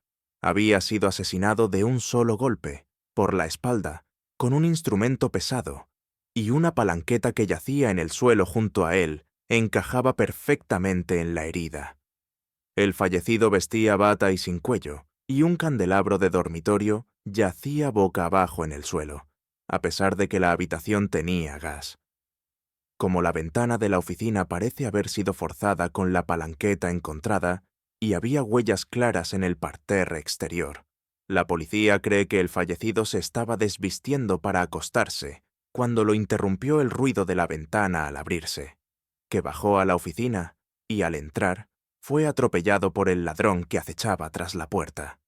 Había sido asesinado de un solo golpe, por la espalda, con un instrumento pesado, y una palanqueta que yacía en el suelo junto a él encajaba perfectamente en la herida. El fallecido vestía bata y sin cuello, y un candelabro de dormitorio yacía boca abajo en el suelo, a pesar de que la habitación tenía gas. Como la ventana de la oficina parece haber sido forzada con la palanqueta encontrada, y había huellas claras en el parterre exterior, la policía cree que el fallecido se estaba desvistiendo para acostarse, cuando lo interrumpió el ruido de la ventana al abrirse, que bajó a la oficina y, al entrar, fue atropellado por el ladrón que acechaba tras la puerta.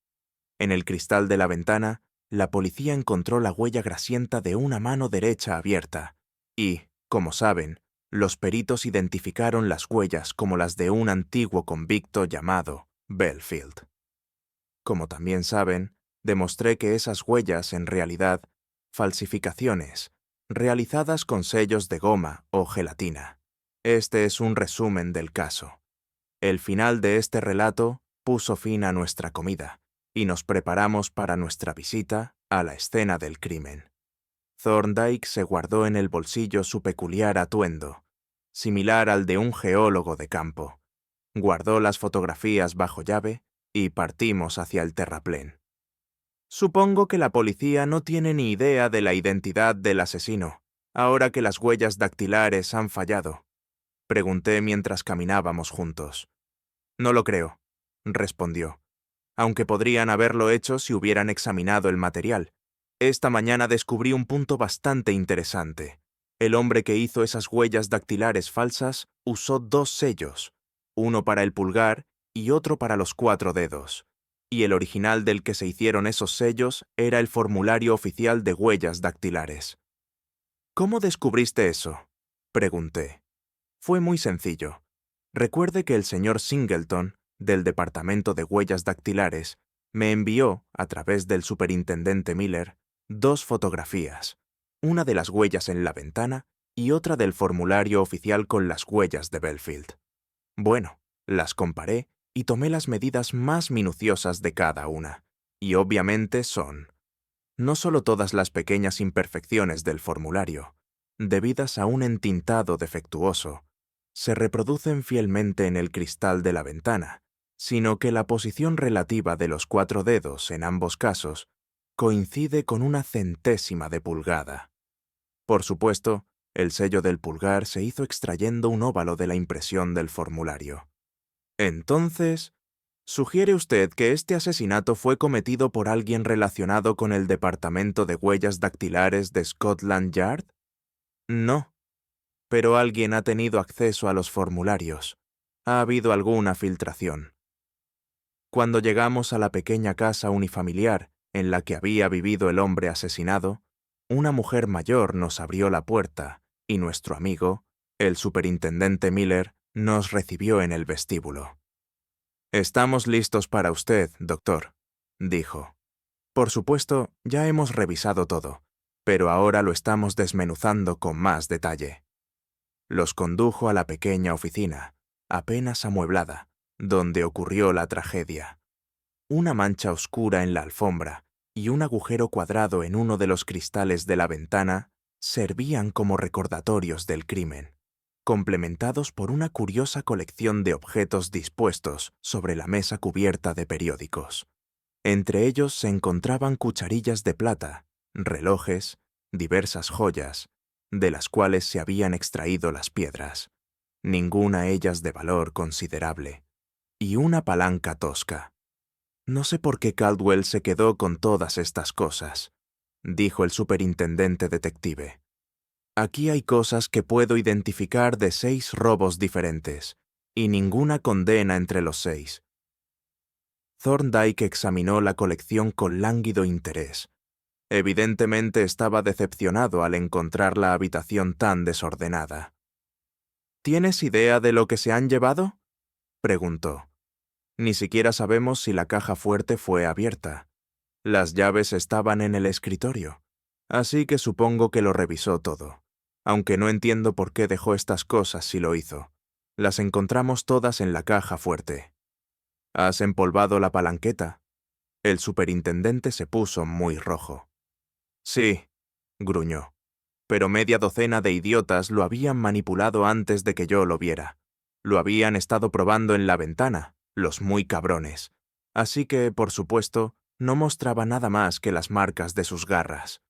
En el cristal de la ventana, la policía encontró la huella grasienta de una mano derecha abierta y, como saben, los peritos identificaron las huellas como las de un antiguo convicto llamado Belfield. Como también saben, demostré que esas huellas, en realidad, falsificaciones, realizadas con sellos de goma o gelatina. Este es un resumen del caso. El final de este relato puso fin a nuestra comida, y nos preparamos para nuestra visita a la escena del crimen. Thorndyke se guardó en el bolsillo su peculiar atuendo, similar al de un geólogo de campo. Guardó las fotografías bajo llave y partimos hacia el terraplén. «Supongo que la policía no tiene ni idea de la identidad del asesino, ahora que las huellas dactilares han fallado», pregunté mientras caminábamos juntos. «No lo creo», respondió, «aunque podrían haberlo hecho si hubieran examinado el material. Esta mañana descubrí un punto bastante interesante. El hombre que hizo esas huellas dactilares falsas usó 2 sellos, uno para el pulgar y otro para los 4 dedos, y el original del que se hicieron esos sellos era el formulario oficial de huellas dactilares». «¿Cómo descubriste eso?», pregunté. «Fue muy sencillo. Recuerde que el señor Singleton, del Departamento de Huellas Dactilares, me envió, a través del superintendente Miller, 2 fotografías, una de las huellas en la ventana y otra del formulario oficial con las huellas de Belfield. Bueno, las comparé y tomé las medidas más minuciosas de cada una. Y obviamente son no solo todas las pequeñas imperfecciones del formulario, debidas a un entintado defectuoso, se reproducen fielmente en el cristal de la ventana, sino que la posición relativa de los 4 dedos en ambos casos coincide con una centésima de pulgada. Por supuesto, el sello del pulgar se hizo extrayendo un óvalo de la impresión del formulario. Entonces, ¿sugiere usted que este asesinato fue cometido por alguien relacionado con el Departamento de Huellas Dactilares de Scotland Yard? No, pero alguien ha tenido acceso a los formularios. Ha habido alguna filtración. Cuando llegamos a la pequeña casa unifamiliar en la que había vivido el hombre asesinado, una mujer mayor nos abrió la puerta y nuestro amigo, el superintendente Miller, nos recibió en el vestíbulo. «Estamos listos para usted, doctor», dijo. «Por supuesto, ya hemos revisado todo, pero ahora lo estamos desmenuzando con más detalle». Los condujo a la pequeña oficina, apenas amueblada, donde ocurrió la tragedia. Una mancha oscura en la alfombra y un agujero cuadrado en uno de los cristales de la ventana servían como recordatorios del crimen, complementados por una curiosa colección de objetos dispuestos sobre la mesa cubierta de periódicos. Entre ellos se encontraban cucharillas de plata, relojes, diversas joyas, de las cuales se habían extraído las piedras, ninguna ellas de valor considerable, y una palanca tosca. «No sé por qué Caldwell se quedó con todas estas cosas», dijo el superintendente detective. «Aquí hay cosas que puedo identificar de 6 robos diferentes, y ninguna condena entre los 6. Thorndyke examinó la colección con lánguido interés. Evidentemente estaba decepcionado al encontrar la habitación tan desordenada. «¿Tienes idea de lo que se han llevado?», preguntó. «Ni siquiera sabemos si la caja fuerte fue abierta. Las llaves estaban en el escritorio, así que supongo que lo revisó todo, aunque no entiendo por qué dejó estas cosas si lo hizo. Las encontramos todas en la caja fuerte». «¿Has empolvado la palanqueta?». El superintendente se puso muy rojo. «Sí», gruñó, «pero media docena de idiotas lo habían manipulado antes de que yo lo viera. Lo habían estado probando en la ventana, los muy cabrones. Así que, por supuesto, no mostraba nada más que las marcas de sus garras».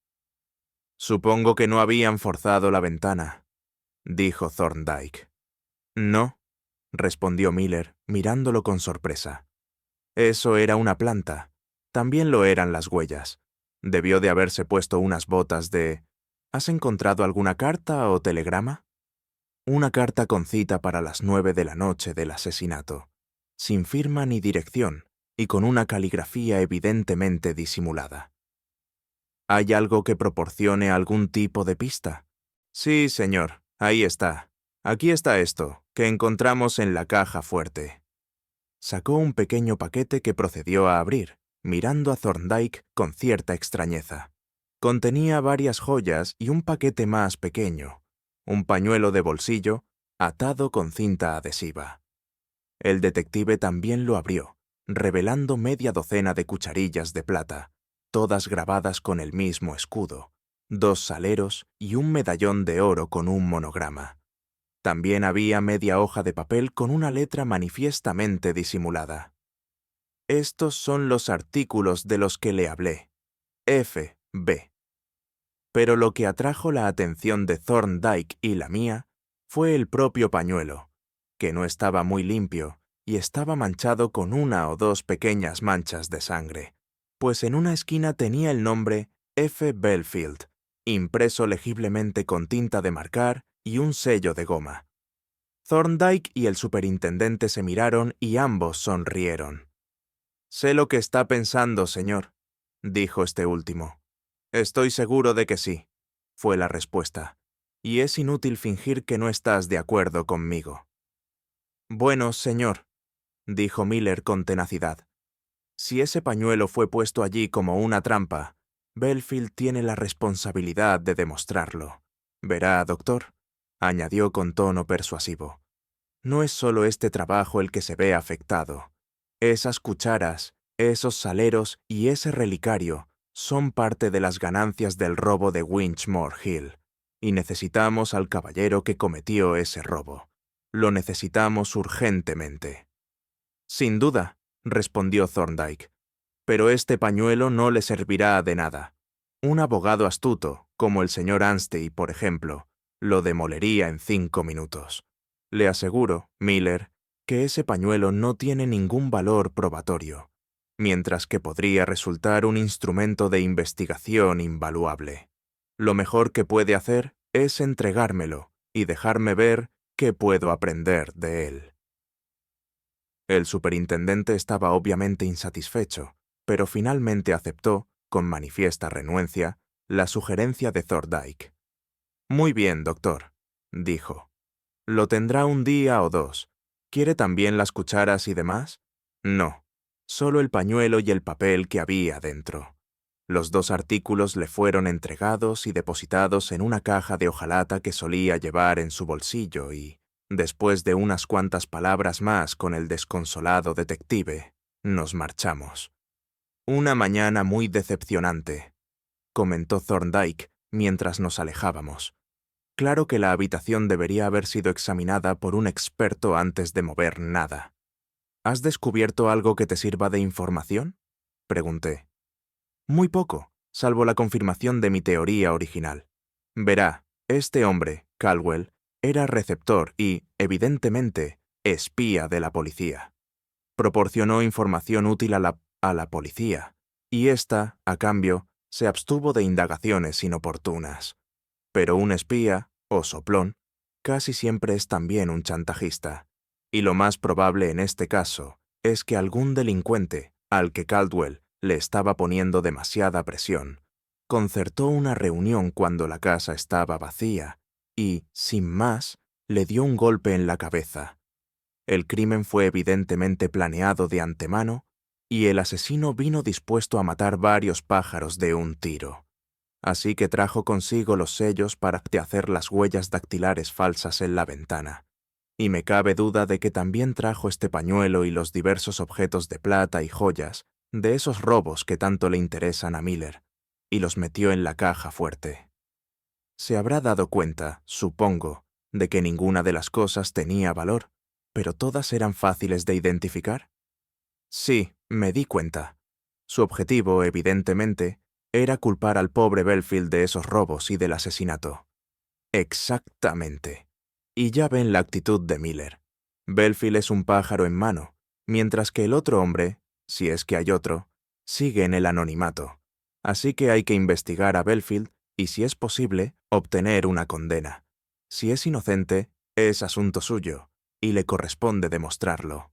«Supongo que no habían forzado la ventana», dijo Thorndyke. «No», respondió Miller, mirándolo con sorpresa. «Eso era una planta. También lo eran las huellas. Debió de haberse puesto unas botas de... ¿Has encontrado alguna carta o telegrama?» Una carta con cita para las 9 de la noche del asesinato, sin firma ni dirección y con una caligrafía evidentemente disimulada. ¿Hay algo que proporcione algún tipo de pista? «Sí, señor, ahí está. Aquí está esto, que encontramos en la caja fuerte». Sacó un pequeño paquete que procedió a abrir, mirando a Thorndyke con cierta extrañeza. Contenía varias joyas y un paquete más pequeño, un pañuelo de bolsillo atado con cinta adhesiva. El detective también lo abrió, revelando media docena de cucharillas de plata, todas grabadas con el mismo escudo, 2 saleros y un medallón de oro con un monograma. También había media hoja de papel con una letra manifiestamente disimulada. «Estos son los artículos de los que le hablé. F.B.» Pero lo que atrajo la atención de Thorndyke y la mía fue el propio pañuelo, que no estaba muy limpio y estaba manchado con 1 o 2 pequeñas manchas de sangre, pues en una esquina tenía el nombre F. Belfield, impreso legiblemente con tinta de marcar y un sello de goma. Thorndyke y el superintendente se miraron y ambos sonrieron. «Sé lo que está pensando, señor», dijo este último. «Estoy seguro de que sí», fue la respuesta, «y es inútil fingir que no estás de acuerdo conmigo». «Bueno, señor», dijo Miller con tenacidad, «si ese pañuelo fue puesto allí como una trampa, Belfield tiene la responsabilidad de demostrarlo. Verá, doctor», añadió con tono persuasivo, «no es solo este trabajo el que se ve afectado, Esas cucharas, esos saleros y ese relicario son parte de las ganancias del robo de Winchmore Hill, y necesitamos al caballero que cometió ese robo. Lo necesitamos urgentemente. Sin duda, respondió Thorndyke, pero este pañuelo no le servirá de nada. Un abogado astuto, como el señor Anstey, por ejemplo, lo demolería en 5 minutos. Le aseguro, Miller, que ese pañuelo no tiene ningún valor probatorio, mientras que podría resultar un instrumento de investigación invaluable. Lo mejor que puede hacer es entregármelo y dejarme ver qué puedo aprender de él. El superintendente estaba obviamente insatisfecho, pero finalmente aceptó, con manifiesta renuencia, la sugerencia de Thorndyke. «Muy bien, doctor», dijo. «Lo tendrá un día o dos. ¿Quiere también las cucharas y demás?» «No, solo el pañuelo y el papel que había dentro». Los 2 artículos le fueron entregados y depositados en una caja de hojalata que solía llevar en su bolsillo y, después de unas cuantas palabras más con el desconsolado detective, nos marchamos. «Una mañana muy decepcionante», comentó Thorndyke mientras nos alejábamos. «Claro que la habitación debería haber sido examinada por un experto antes de mover nada». «¿Has descubierto algo que te sirva de información?», pregunté. «Muy poco, salvo la confirmación de mi teoría original. Verá, este hombre, Caldwell, era receptor y, evidentemente, espía de la policía. Proporcionó información útil a la policía, y ésta, a cambio, se abstuvo de indagaciones inoportunas. Pero un espía, o soplón, casi siempre es también un chantajista, y lo más probable en este caso es que algún delincuente, al que Caldwell le estaba poniendo demasiada presión, concertó una reunión cuando la casa estaba vacía y, sin más, le dio un golpe en la cabeza. El crimen fue evidentemente planeado de antemano y el asesino vino dispuesto a matar varios pájaros de un tiro. Así que trajo consigo los sellos para hacer las huellas dactilares falsas en la ventana. Y me cabe duda de que también trajo este pañuelo y los diversos objetos de plata y joyas de esos robos que tanto le interesan a Miller, y los metió en la caja fuerte. Se habrá dado cuenta, supongo, de que ninguna de las cosas tenía valor, pero todas eran fáciles de identificar. Sí, me di cuenta. Su objetivo, evidentemente, era culpar al pobre Belfield de esos robos y del asesinato. Exactamente. Y ya ven la actitud de Miller. Belfield es un pájaro en mano, mientras que el otro hombre, si es que hay otro, sigue en el anonimato. Así que hay que investigar a Belfield y, si es posible, obtener una condena. Si es inocente, es asunto suyo, y le corresponde demostrarlo.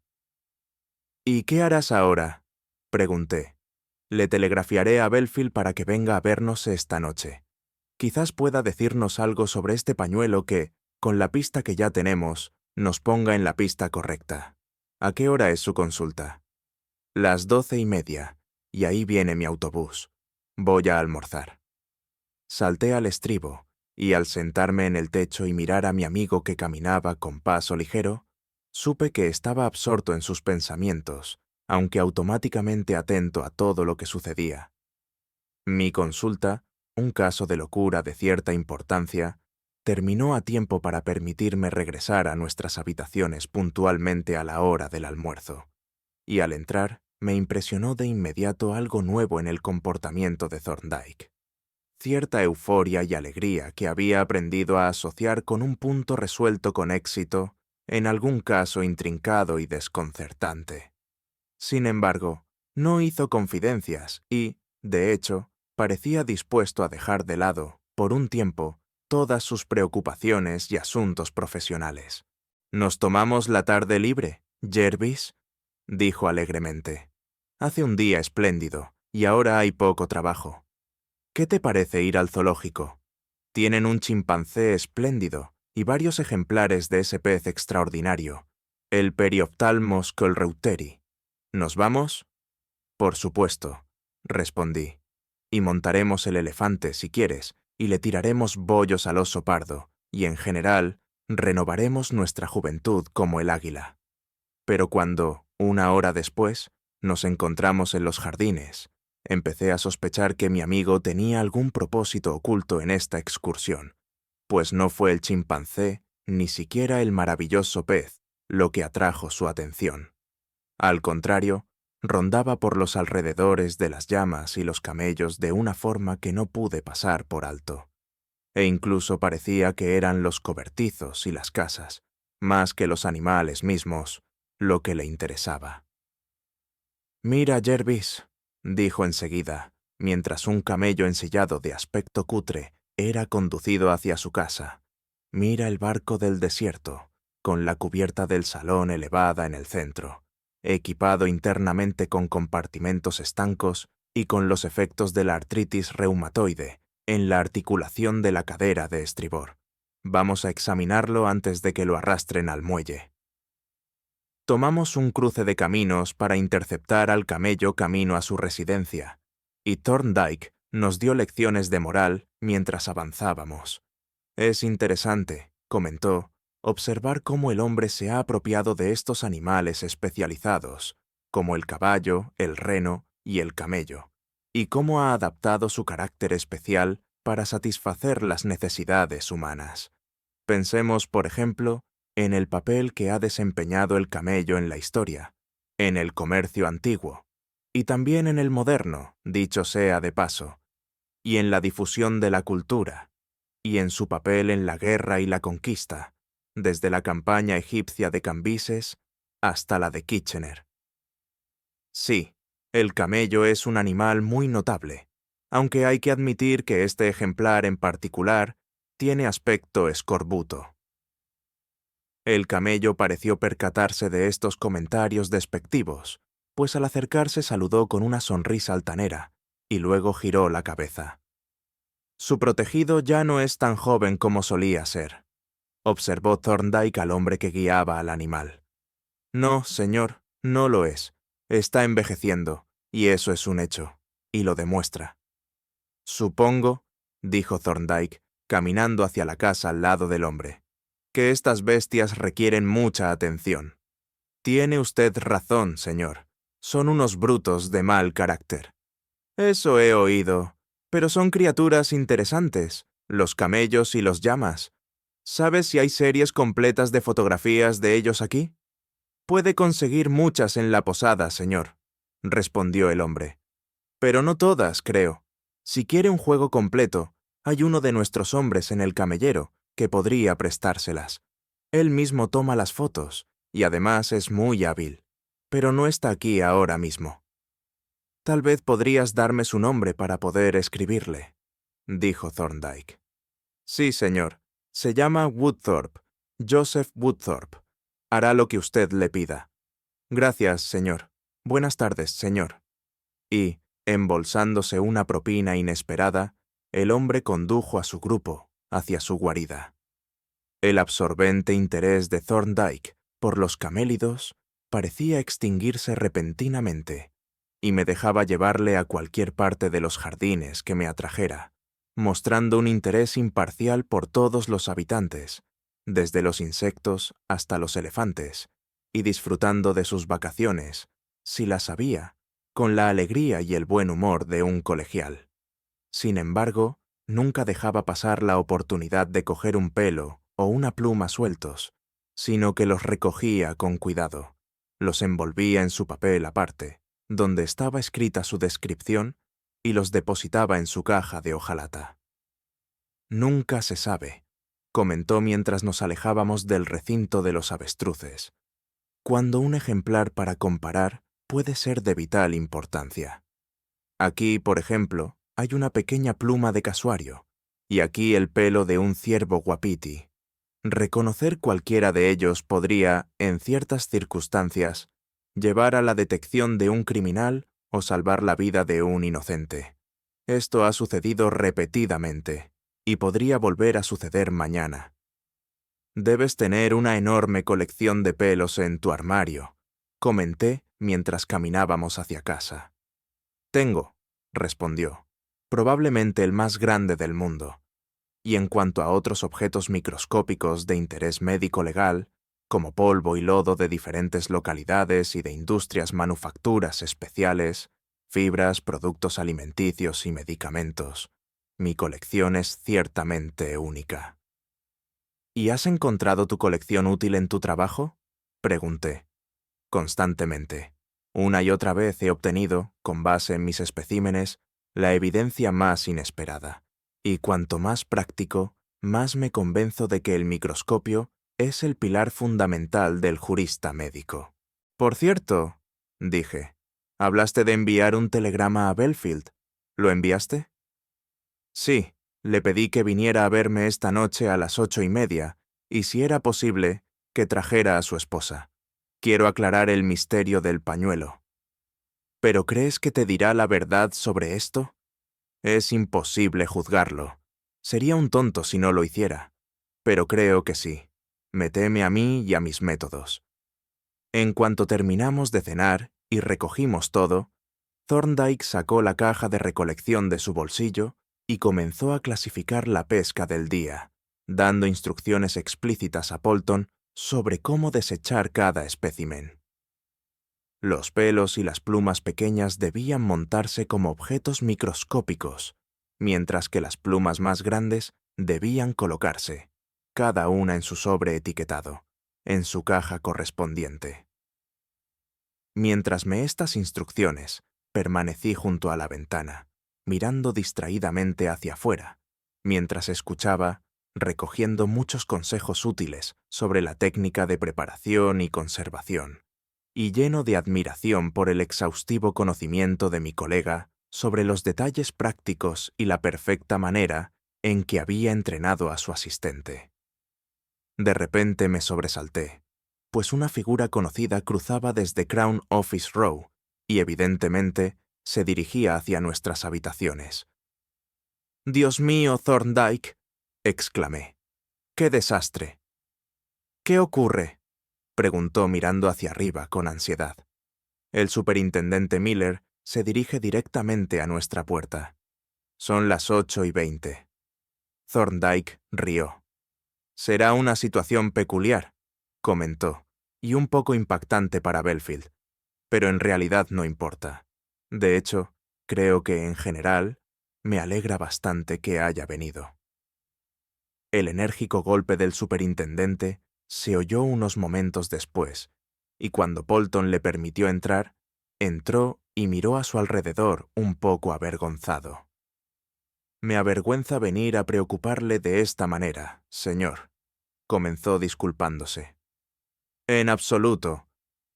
«¿Y qué harás ahora?», pregunté. «Le telegrafiaré a Belfield para que venga a vernos esta noche. Quizás pueda decirnos algo sobre este pañuelo que, con la pista que ya tenemos, nos ponga en la pista correcta. ¿A qué hora es su consulta?». «Las 12:30, y ahí viene mi autobús. Voy a almorzar». Salté al estribo, y al sentarme en el techo y mirar a mi amigo que caminaba con paso ligero, supe que estaba absorto en sus pensamientos, aunque automáticamente atento a todo lo que sucedía. Mi consulta, un caso de locura de cierta importancia, terminó a tiempo para permitirme regresar a nuestras habitaciones puntualmente a la hora del almuerzo. Y al entrar, me impresionó de inmediato algo nuevo en el comportamiento de Thorndyke. Cierta euforia y alegría que había aprendido a asociar con un punto resuelto con éxito en algún caso intrincado y desconcertante. Sin embargo, no hizo confidencias y, de hecho, parecía dispuesto a dejar de lado, por un tiempo, todas sus preocupaciones y asuntos profesionales. «¿Nos tomamos la tarde libre, Jervis?», dijo alegremente. «Hace un día espléndido, y ahora hay poco trabajo. ¿Qué te parece ir al zoológico? Tienen un chimpancé espléndido y varios ejemplares de ese pez extraordinario, el Periophthalmos colreuteri. ¿Nos vamos?». «Por supuesto», respondí. «Y montaremos el elefante, si quieres, y le tiraremos bollos al oso pardo, y en general, renovaremos nuestra juventud como el águila». Pero cuando, 1 hora después, nos encontramos en los jardines. Empecé a sospechar que mi amigo tenía algún propósito oculto en esta excursión, pues no fue el chimpancé, ni siquiera el maravilloso pez, lo que atrajo su atención. Al contrario, rondaba por los alrededores de las llamas y los camellos de una forma que no pude pasar por alto. E incluso parecía que eran los cobertizos y las casas, más que los animales mismos, lo que le interesaba. «Mira, Jervis», dijo enseguida, mientras un camello ensillado de aspecto cutre era conducido hacia su casa. «Mira el barco del desierto, con la cubierta del salón elevada en el centro, equipado internamente con compartimentos estancos y con los efectos de la artritis reumatoide en la articulación de la cadera de estribor. Vamos a examinarlo antes de que lo arrastren al muelle». Tomamos un cruce de caminos para interceptar al camello camino a su residencia, y Thorndyke nos dio lecciones de moral mientras avanzábamos. «Es interesante», comentó, «observar cómo el hombre se ha apropiado de estos animales especializados, como el caballo, el reno y el camello, y cómo ha adaptado su carácter especial para satisfacer las necesidades humanas. Pensemos, por ejemplo, en el papel que ha desempeñado el camello en la historia, en el comercio antiguo, y también en el moderno, dicho sea de paso, y en la difusión de la cultura, y en su papel en la guerra y la conquista, desde la campaña egipcia de Cambises hasta la de Kitchener. Sí, el camello es un animal muy notable, aunque hay que admitir que este ejemplar en particular tiene aspecto escorbuto. El camello pareció percatarse de estos comentarios despectivos, pues al acercarse saludó con una sonrisa altanera, y luego giró la cabeza. «Su protegido ya no es tan joven como solía ser», observó Thorndyke al hombre que guiaba al animal. «No, señor, no lo es. Está envejeciendo, y eso es un hecho, y lo demuestra». «Supongo», dijo Thorndyke, caminando hacia la casa al lado del hombre, «que estas bestias requieren mucha atención». «Tiene usted razón, señor. Son unos brutos de mal carácter». «Eso he oído. Pero son criaturas interesantes, los camellos y los llamas. ¿Sabes si hay series completas de fotografías de ellos aquí?» «Puede conseguir muchas en la posada, señor», respondió el hombre. «Pero no todas, creo. Si quiere un juego completo, hay uno de nuestros hombres en el camellero que podría prestárselas. Él mismo toma las fotos, y además es muy hábil. Pero no está aquí ahora mismo». «Tal vez podrías darme su nombre para poder escribirle», dijo Thorndyke. «Sí, señor. Se llama Woodthorpe, Joseph Woodthorpe. Hará lo que usted le pida». «Gracias, señor. Buenas tardes, señor». Y, embolsándose una propina inesperada, el hombre condujo a su grupo hacia su guarida. El absorbente interés de Thorndyke por los camélidos parecía extinguirse repentinamente, y me dejaba llevarle a cualquier parte de los jardines que me atrajera, mostrando un interés imparcial por todos los habitantes, desde los insectos hasta los elefantes, y disfrutando de sus vacaciones, si las había, con la alegría y el buen humor de un colegial. Sin embargo, nunca dejaba pasar la oportunidad de coger un pelo o una pluma sueltos, sino que los recogía con cuidado, los envolvía en su papel aparte, donde estaba escrita su descripción, y los depositaba en su caja de hojalata. «Nunca se sabe», comentó mientras nos alejábamos del recinto de los avestruces, «cuando un ejemplar para comparar puede ser de vital importancia. Aquí, por ejemplo, hay una pequeña pluma de casuario, y aquí el pelo de un ciervo guapiti. Reconocer cualquiera de ellos podría, en ciertas circunstancias, llevar a la detección de un criminal o salvar la vida de un inocente. Esto ha sucedido repetidamente, y podría volver a suceder mañana. Debes tener una enorme colección de pelos en tu armario», comenté mientras caminábamos hacia casa. «Tengo», respondió, «probablemente el más grande del mundo. Y en cuanto a otros objetos microscópicos de interés médico-legal, como polvo y lodo de diferentes localidades y de industrias manufacturas especiales, fibras, productos alimenticios y medicamentos. Mi colección es ciertamente única. ¿Y has encontrado tu colección útil en tu trabajo? Pregunté. Constantemente. Una y otra vez he obtenido, con base en mis especímenes, la evidencia más inesperada. Y cuanto más practico, más me convenzo de que el microscopio es el pilar fundamental del jurista médico. Por cierto, dije, hablaste de enviar un telegrama a Belfield. ¿Lo enviaste? Sí, le pedí que viniera a verme esta noche a las 8:30, y si era posible, que trajera a su esposa. Quiero aclarar el misterio del pañuelo. ¿Pero crees que te dirá la verdad sobre esto? Es imposible juzgarlo. Sería un tonto si no lo hiciera. Pero creo que sí. Me teme a mí y a mis métodos. En cuanto terminamos de cenar y recogimos todo, Thorndyke sacó la caja de recolección de su bolsillo y comenzó a clasificar la pesca del día, dando instrucciones explícitas a Polton sobre cómo desechar cada espécimen. Los pelos y las plumas pequeñas debían montarse como objetos microscópicos, mientras que las plumas más grandes debían colocarse, cada una en su sobre etiquetado, en su caja correspondiente. Mientras me estas instrucciones, permanecí junto a la ventana, mirando distraídamente hacia afuera, mientras escuchaba, recogiendo muchos consejos útiles sobre la técnica de preparación y conservación, y lleno de admiración por el exhaustivo conocimiento de mi colega sobre los detalles prácticos y la perfecta manera en que había entrenado a su asistente. De repente me sobresalté, pues una figura conocida cruzaba desde Crown Office Row y evidentemente se dirigía hacia nuestras habitaciones. «¡Dios mío, Thorndyke!», exclamé. «¡Qué desastre!». «¿Qué ocurre?», preguntó mirando hacia arriba con ansiedad. El superintendente Miller se dirige directamente a nuestra puerta. Son las 8:20. Thorndyke rió. «Será una situación peculiar», comentó, y un poco impactante para Belfield, pero en realidad no importa. De hecho, creo que, en general, me alegra bastante que haya venido. El enérgico golpe del superintendente se oyó unos momentos después, y cuando Polton le permitió entrar, entró y miró a su alrededor un poco avergonzado. «Me avergüenza venir a preocuparle de esta manera, señor», comenzó disculpándose. «En absoluto»,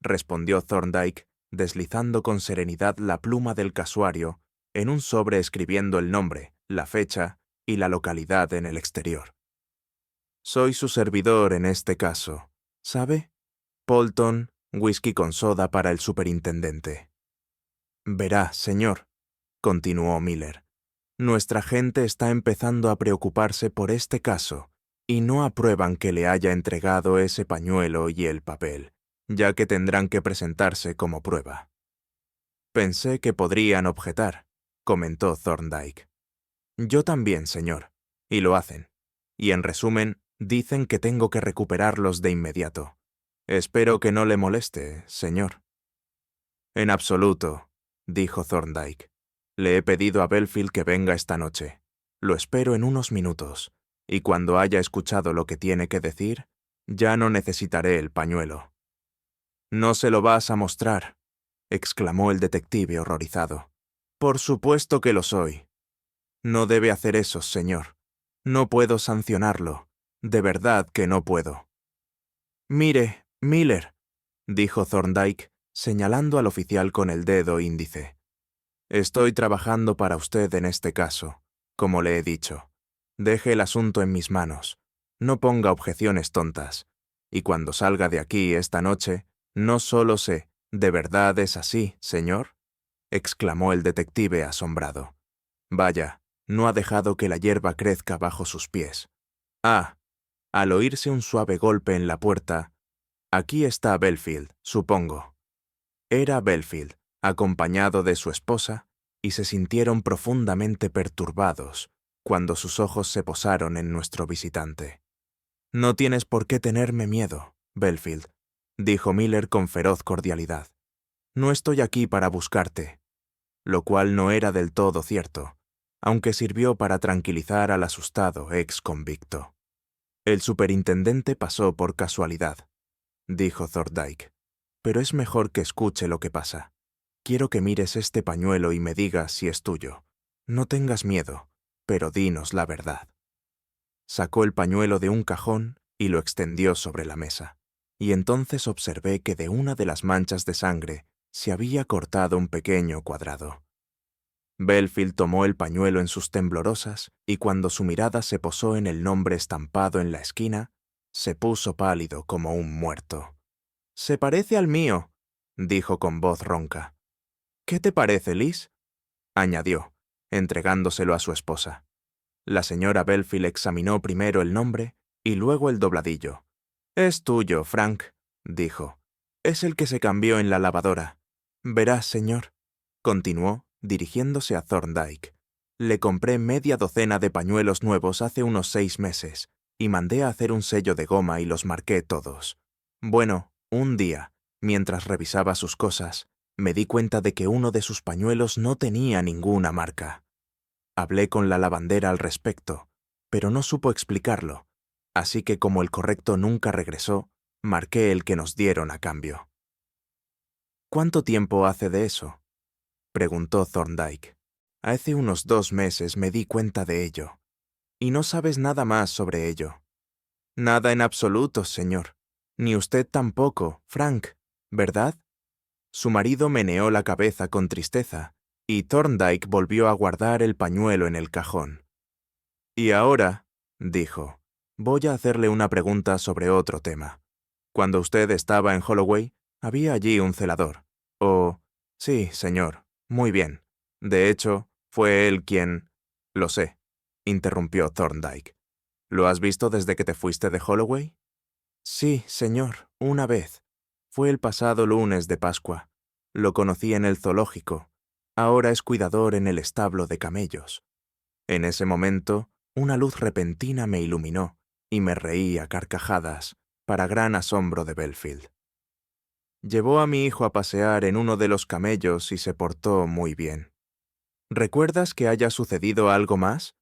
respondió Thorndyke, deslizando con serenidad la pluma del casuario en un sobre escribiendo el nombre, la fecha y la localidad en el exterior. «Soy su servidor en este caso, ¿sabe? Polton, whisky con soda para el superintendente». «Verá, señor», continuó Miller, «nuestra gente está empezando a preocuparse por este caso y no aprueban que le haya entregado ese pañuelo y el papel, ya que tendrán que presentarse como prueba». «Pensé que podrían objetar», comentó Thorndyke. «Yo también, señor, y lo hacen. Y en resumen, dicen que tengo que recuperarlos de inmediato. Espero que no le moleste, señor». «En absoluto», dijo Thorndyke. «Le he pedido a Belfield que venga esta noche. Lo espero en unos minutos, y cuando haya escuchado lo que tiene que decir, ya no necesitaré el pañuelo». «¿No se lo vas a mostrar?», exclamó el detective horrorizado. «Por supuesto que lo soy». «No debe hacer eso, señor. No puedo sancionarlo. De verdad que no puedo». «Mire, Miller», dijo Thorndyke, señalando al oficial con el dedo índice. «Estoy trabajando para usted en este caso, como le he dicho. Deje el asunto en mis manos. No ponga objeciones tontas. Y cuando salga de aquí esta noche, no solo sé, ¿de verdad es así, señor?», exclamó el detective asombrado. Vaya, no ha dejado que la hierba crezca bajo sus pies. Ah, al oírse un suave golpe en la puerta, «Aquí está Belfield, supongo». Era Belfield, acompañado de su esposa, y se sintieron profundamente perturbados cuando sus ojos se posaron en nuestro visitante. «No tienes por qué tenerme miedo», Belfield —dijo Miller con feroz cordialidad—. No estoy aquí para buscarte. Lo cual no era del todo cierto, aunque sirvió para tranquilizar al asustado ex convicto. El superintendente pasó por casualidad, dijo Thorndyke, pero es mejor que escuche lo que pasa. Quiero que mires este pañuelo y me digas si es tuyo. No tengas miedo, pero dinos la verdad. Sacó el pañuelo de un cajón y lo extendió sobre la mesa, y entonces observé que de una de las manchas de sangre se había cortado un pequeño cuadrado. Belfield tomó el pañuelo en sus temblorosas y cuando su mirada se posó en el nombre estampado en la esquina, se puso pálido como un muerto. «Se parece al mío», dijo con voz ronca. «¿Qué te parece, Liz?», añadió, entregándoselo a su esposa. La señora Belfield examinó primero el nombre y luego el dobladillo. «Es tuyo, Frank», dijo. «Es el que se cambió en la lavadora. Verás, señor», continuó, dirigiéndose a Thorndyke. «Le compré media docena de pañuelos nuevos hace unos 6 meses y mandé a hacer un sello de goma y los marqué todos. Bueno, un día, mientras revisaba sus cosas, me di cuenta de que uno de sus pañuelos no tenía ninguna marca. Hablé con la lavandera al respecto, pero no supo explicarlo, así que como el correcto nunca regresó, marqué el que nos dieron a cambio». «¿Cuánto tiempo hace de eso?», preguntó Thorndyke. «Hace unos 2 meses me di cuenta de ello. ¿Y no sabes nada más sobre ello?» «Nada en absoluto, señor. Ni usted tampoco, Frank, ¿verdad?». Su marido meneó la cabeza con tristeza, y Thorndyke volvió a guardar el pañuelo en el cajón. «Y ahora», dijo, «voy a hacerle una pregunta sobre otro tema. Cuando usted estaba en Holloway, había allí un celador. Oh, sí, señor. Muy bien. De hecho, fue él quien... Lo sé», interrumpió Thorndyke. «¿Lo has visto desde que te fuiste de Holloway?» «Sí, señor, una vez. Fue el pasado lunes de Pascua. Lo conocí en el zoológico. Ahora es cuidador en el establo de camellos. En ese momento, una luz repentina me iluminó y me reí a carcajadas, para gran asombro de Belfield. Llevó a mi hijo a pasear en uno de los camellos y se portó muy bien. «¿Recuerdas que haya sucedido algo más?»,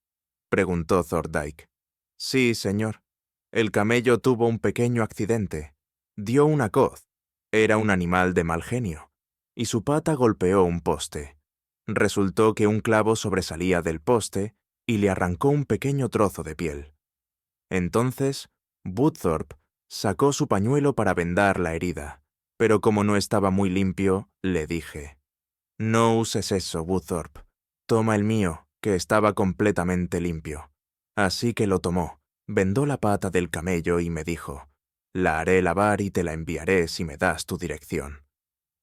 preguntó Thorndyke. «Sí, señor. El camello tuvo un pequeño accidente. Dio una coz. Era un animal de mal genio. Y su pata golpeó un poste. Resultó que un clavo sobresalía del poste y le arrancó un pequeño trozo de piel. Entonces, Woodthorpe sacó su pañuelo para vendar la herida, pero como no estaba muy limpio, le dije: «No uses eso, Woodthorpe. Toma el mío, que estaba completamente limpio». Así que lo tomó, vendó la pata del camello y me dijo: «La haré lavar y te la enviaré si me das tu dirección».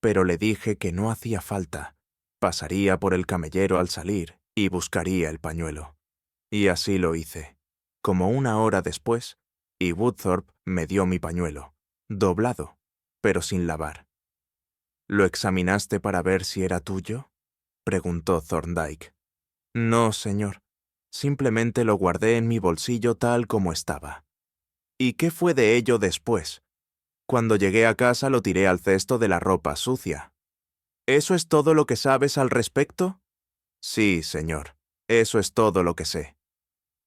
Pero le dije que no hacía falta. Pasaría por el camellero al salir y buscaría el pañuelo. Y así lo hice. Como 1 hora después, y Woodthorpe me dio mi pañuelo, doblado, pero sin lavar. «¿Lo examinaste para ver si era tuyo?», preguntó Thorndyke. «No, señor. Simplemente lo guardé en mi bolsillo tal como estaba». «¿Y qué fue de ello después?». «Cuando llegué a casa lo tiré al cesto de la ropa sucia». «¿Eso es todo lo que sabes al respecto?». «Sí, señor. Eso es todo lo que sé».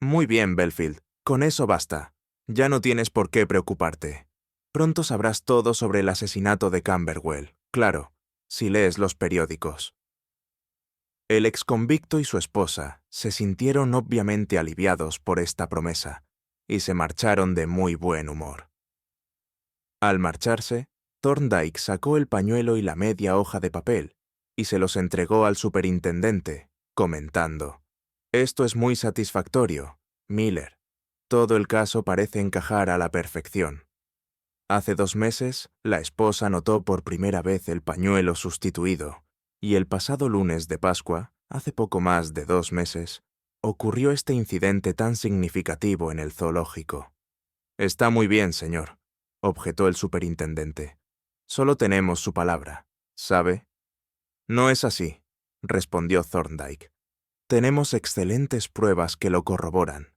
«Muy bien, Belfield. Con eso basta. Ya no tienes por qué preocuparte. Pronto sabrás todo sobre el asesinato de Camberwell, claro, si lees los periódicos». El exconvicto y su esposa se sintieron obviamente aliviados por esta promesa y se marcharon de muy buen humor. Al marcharse, Thorndyke sacó el pañuelo y la media hoja de papel y se los entregó al superintendente, comentando: «Esto es muy satisfactorio, Miller. Todo el caso parece encajar a la perfección. Hace 2 meses, la esposa notó por primera vez el pañuelo sustituido, y el pasado lunes de Pascua, hace poco más de 2 meses, ocurrió este incidente tan significativo en el zoológico». «Está muy bien, señor», objetó el superintendente. «Solo tenemos su palabra, ¿sabe?». «No es así», respondió Thorndyke. «Tenemos excelentes pruebas que lo corroboran.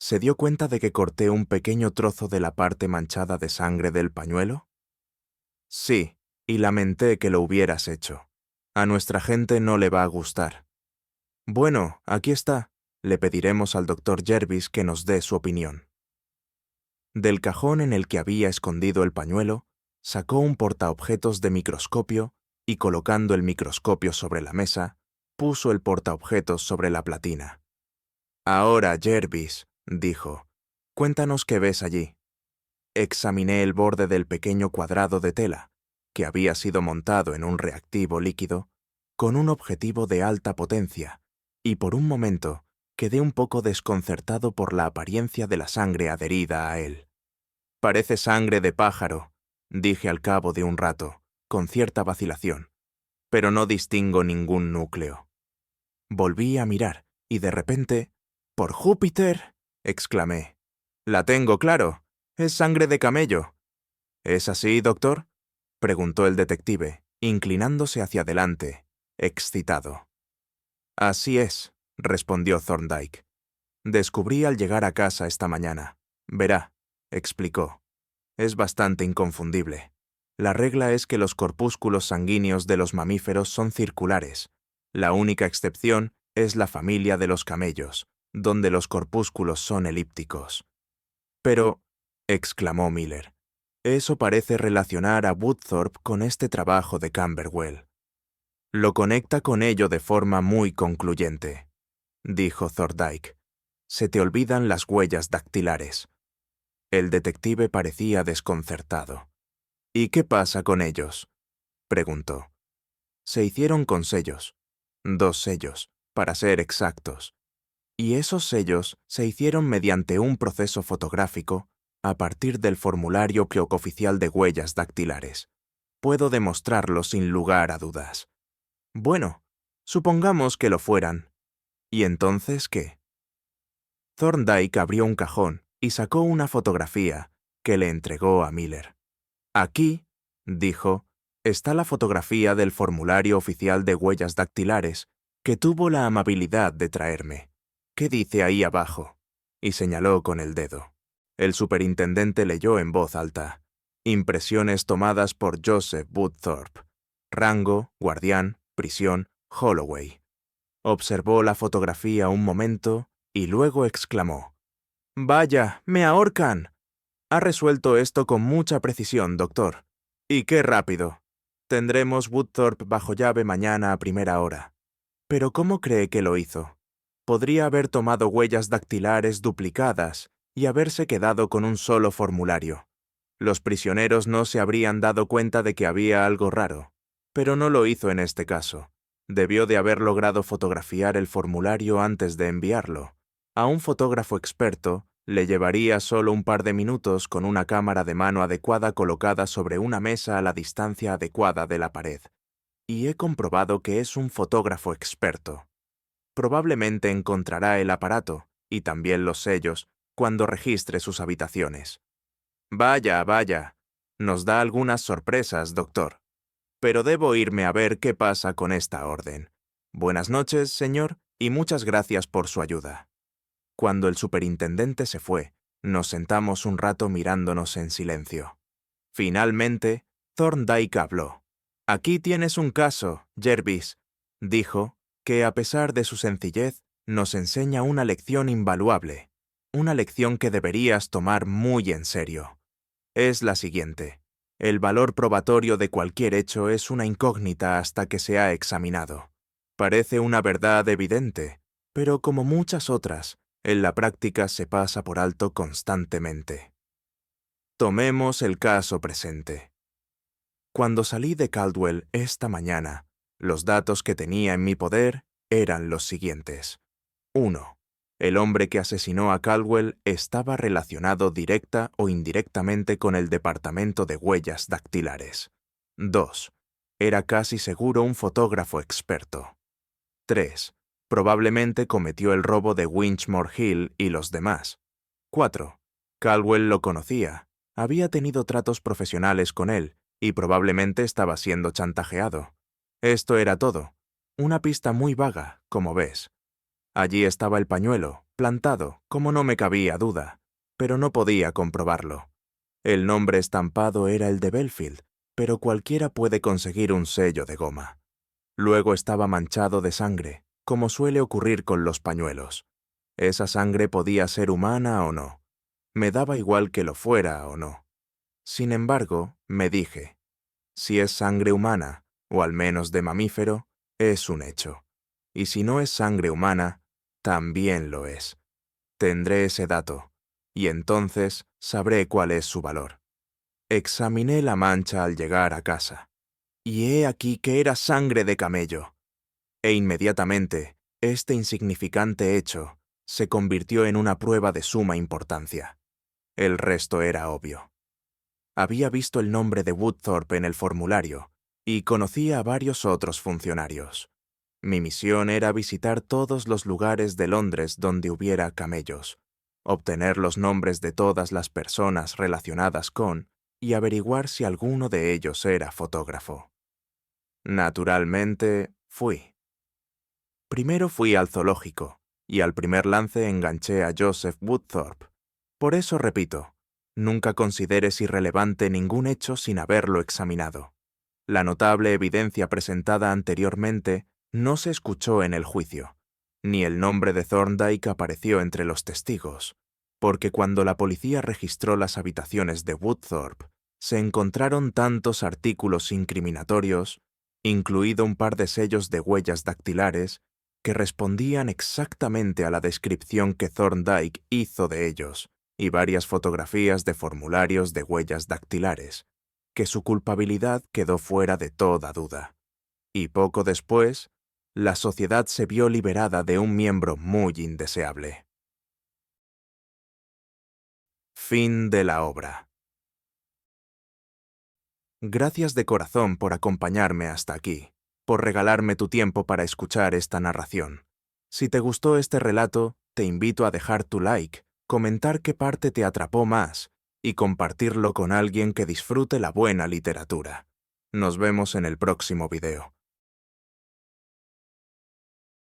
¿Se dio cuenta de que corté un pequeño trozo de la parte manchada de sangre del pañuelo? Sí, y lamenté que lo hubieras hecho. A nuestra gente no le va a gustar. Bueno, aquí está. Le pediremos al doctor Jervis que nos dé su opinión. Del cajón en el que había escondido el pañuelo, sacó un portaobjetos de microscopio y, colocando el microscopio sobre la mesa, puso el portaobjetos sobre la platina. Ahora, Jervis, dijo, cuéntanos qué ves allí. Examiné el borde del pequeño cuadrado de tela, que había sido montado en un reactivo líquido, con un objetivo de alta potencia, y por un momento quedé un poco desconcertado por la apariencia de la sangre adherida a él. Parece sangre de pájaro, dije al cabo de un rato, con cierta vacilación, pero no distingo ningún núcleo. Volví a mirar, y de repente, ¡por Júpiter!, exclamé. La tengo, claro. Es sangre de camello. ¿Es así, doctor?, preguntó el detective, inclinándose hacia adelante, excitado. Así es, respondió Thorndyke. Descubrí al llegar a casa esta mañana. Verá, explicó. Es bastante inconfundible. La regla es que los corpúsculos sanguíneos de los mamíferos son circulares. La única excepción es la familia de los camellos, donde los corpúsculos son elípticos. Pero, exclamó Miller, eso parece relacionar a Woodthorpe con este trabajo de Camberwell. Lo conecta con ello de forma muy concluyente, dijo Thorndyke. Se te olvidan las huellas dactilares. El detective parecía desconcertado. ¿Y qué pasa con ellos?, preguntó. Se hicieron con sellos. 2 sellos, para ser exactos. Y esos sellos se hicieron mediante un proceso fotográfico a partir del formulario preoficial de huellas dactilares. Puedo demostrarlo sin lugar a dudas. Bueno, supongamos que lo fueran. ¿Y entonces qué? Thorndyke abrió un cajón y sacó una fotografía que le entregó a Miller. Aquí, dijo, está la fotografía del formulario oficial de huellas dactilares que tuvo la amabilidad de traerme. ¿Qué dice ahí abajo? Y señaló con el dedo. El superintendente leyó en voz alta. Impresiones tomadas por Joseph Woodthorpe. Rango, guardián, prisión, Holloway. Observó la fotografía un momento y luego exclamó. «¡Vaya, me ahorcan! Ha resuelto esto con mucha precisión, doctor. Y qué rápido. Tendremos Woodthorpe bajo llave mañana a primera hora. ¿Pero cómo cree que lo hizo? Podría haber tomado huellas dactilares duplicadas y haberse quedado con un solo formulario. Los prisioneros no se habrían dado cuenta de que había algo raro, pero no lo hizo en este caso. Debió de haber logrado fotografiar el formulario antes de enviarlo. A un fotógrafo experto le llevaría solo un par de minutos con una cámara de mano adecuada colocada sobre una mesa a la distancia adecuada de la pared. Y he comprobado que es un fotógrafo experto. Probablemente encontrará el aparato, y también los sellos, cuando registre sus habitaciones. Vaya, vaya. Nos da algunas sorpresas, doctor. Pero debo irme a ver qué pasa con esta orden. Buenas noches, señor, y muchas gracias por su ayuda. Cuando el superintendente se fue, nos sentamos un rato mirándonos en silencio. Finalmente, Thorndyke habló. «Aquí tienes un caso, Jervis», dijo, «que a pesar de su sencillez, nos enseña una lección invaluable, una lección que deberías tomar muy en serio. Es la siguiente. El valor probatorio de cualquier hecho es una incógnita hasta que se ha examinado. Parece una verdad evidente, pero como muchas otras, en la práctica se pasa por alto constantemente. Tomemos el caso presente. Cuando salí de Caldwell esta mañana, los datos que tenía en mi poder eran los siguientes. 1. El hombre que asesinó a Caldwell estaba relacionado directa o indirectamente con el departamento de huellas dactilares. 2. Era casi seguro un fotógrafo experto. 3. Probablemente cometió el robo de Winchmore Hill y los demás. 4. Caldwell lo conocía, había tenido tratos profesionales con él y probablemente estaba siendo chantajeado. Esto era todo. Una pista muy vaga, como ves. Allí estaba el pañuelo, plantado, como no me cabía duda, pero no podía comprobarlo. El nombre estampado era el de Belfield, pero cualquiera puede conseguir un sello de goma. Luego estaba manchado de sangre, como suele ocurrir con los pañuelos. Esa sangre podía ser humana o no. Me daba igual que lo fuera o no. Sin embargo, me dije, si es sangre humana, o al menos de mamífero, es un hecho. Y si no es sangre humana, también lo es. Tendré ese dato, y entonces sabré cuál es su valor. Examiné la mancha al llegar a casa, y he aquí que era sangre de camello. E inmediatamente, este insignificante hecho se convirtió en una prueba de suma importancia. El resto era obvio. Había visto el nombre de Woodthorpe en el formulario y conocía a varios otros funcionarios. Mi misión era visitar todos los lugares de Londres donde hubiera camellos, obtener los nombres de todas las personas relacionadas con y averiguar si alguno de ellos era fotógrafo. Naturalmente, fui. Primero fui al zoológico, y al primer lance enganché a Joseph Woodthorpe. Por eso repito, nunca consideres irrelevante ningún hecho sin haberlo examinado. La notable evidencia presentada anteriormente no se escuchó en el juicio, ni el nombre de Thorndyke apareció entre los testigos, porque cuando la policía registró las habitaciones de Woodthorpe, se encontraron tantos artículos incriminatorios, incluido un par de sellos de huellas dactilares, que respondían exactamente a la descripción que Thorndyke hizo de ellos, y varias fotografías de formularios de huellas dactilares, que su culpabilidad quedó fuera de toda duda. Y poco después, la sociedad se vio liberada de un miembro muy indeseable. Fin de la obra. Gracias de corazón por acompañarme hasta aquí, por regalarme tu tiempo para escuchar esta narración. Si te gustó este relato, te invito a dejar tu like, comentar qué parte te atrapó más y compartirlo con alguien que disfrute la buena literatura. Nos vemos en el próximo video.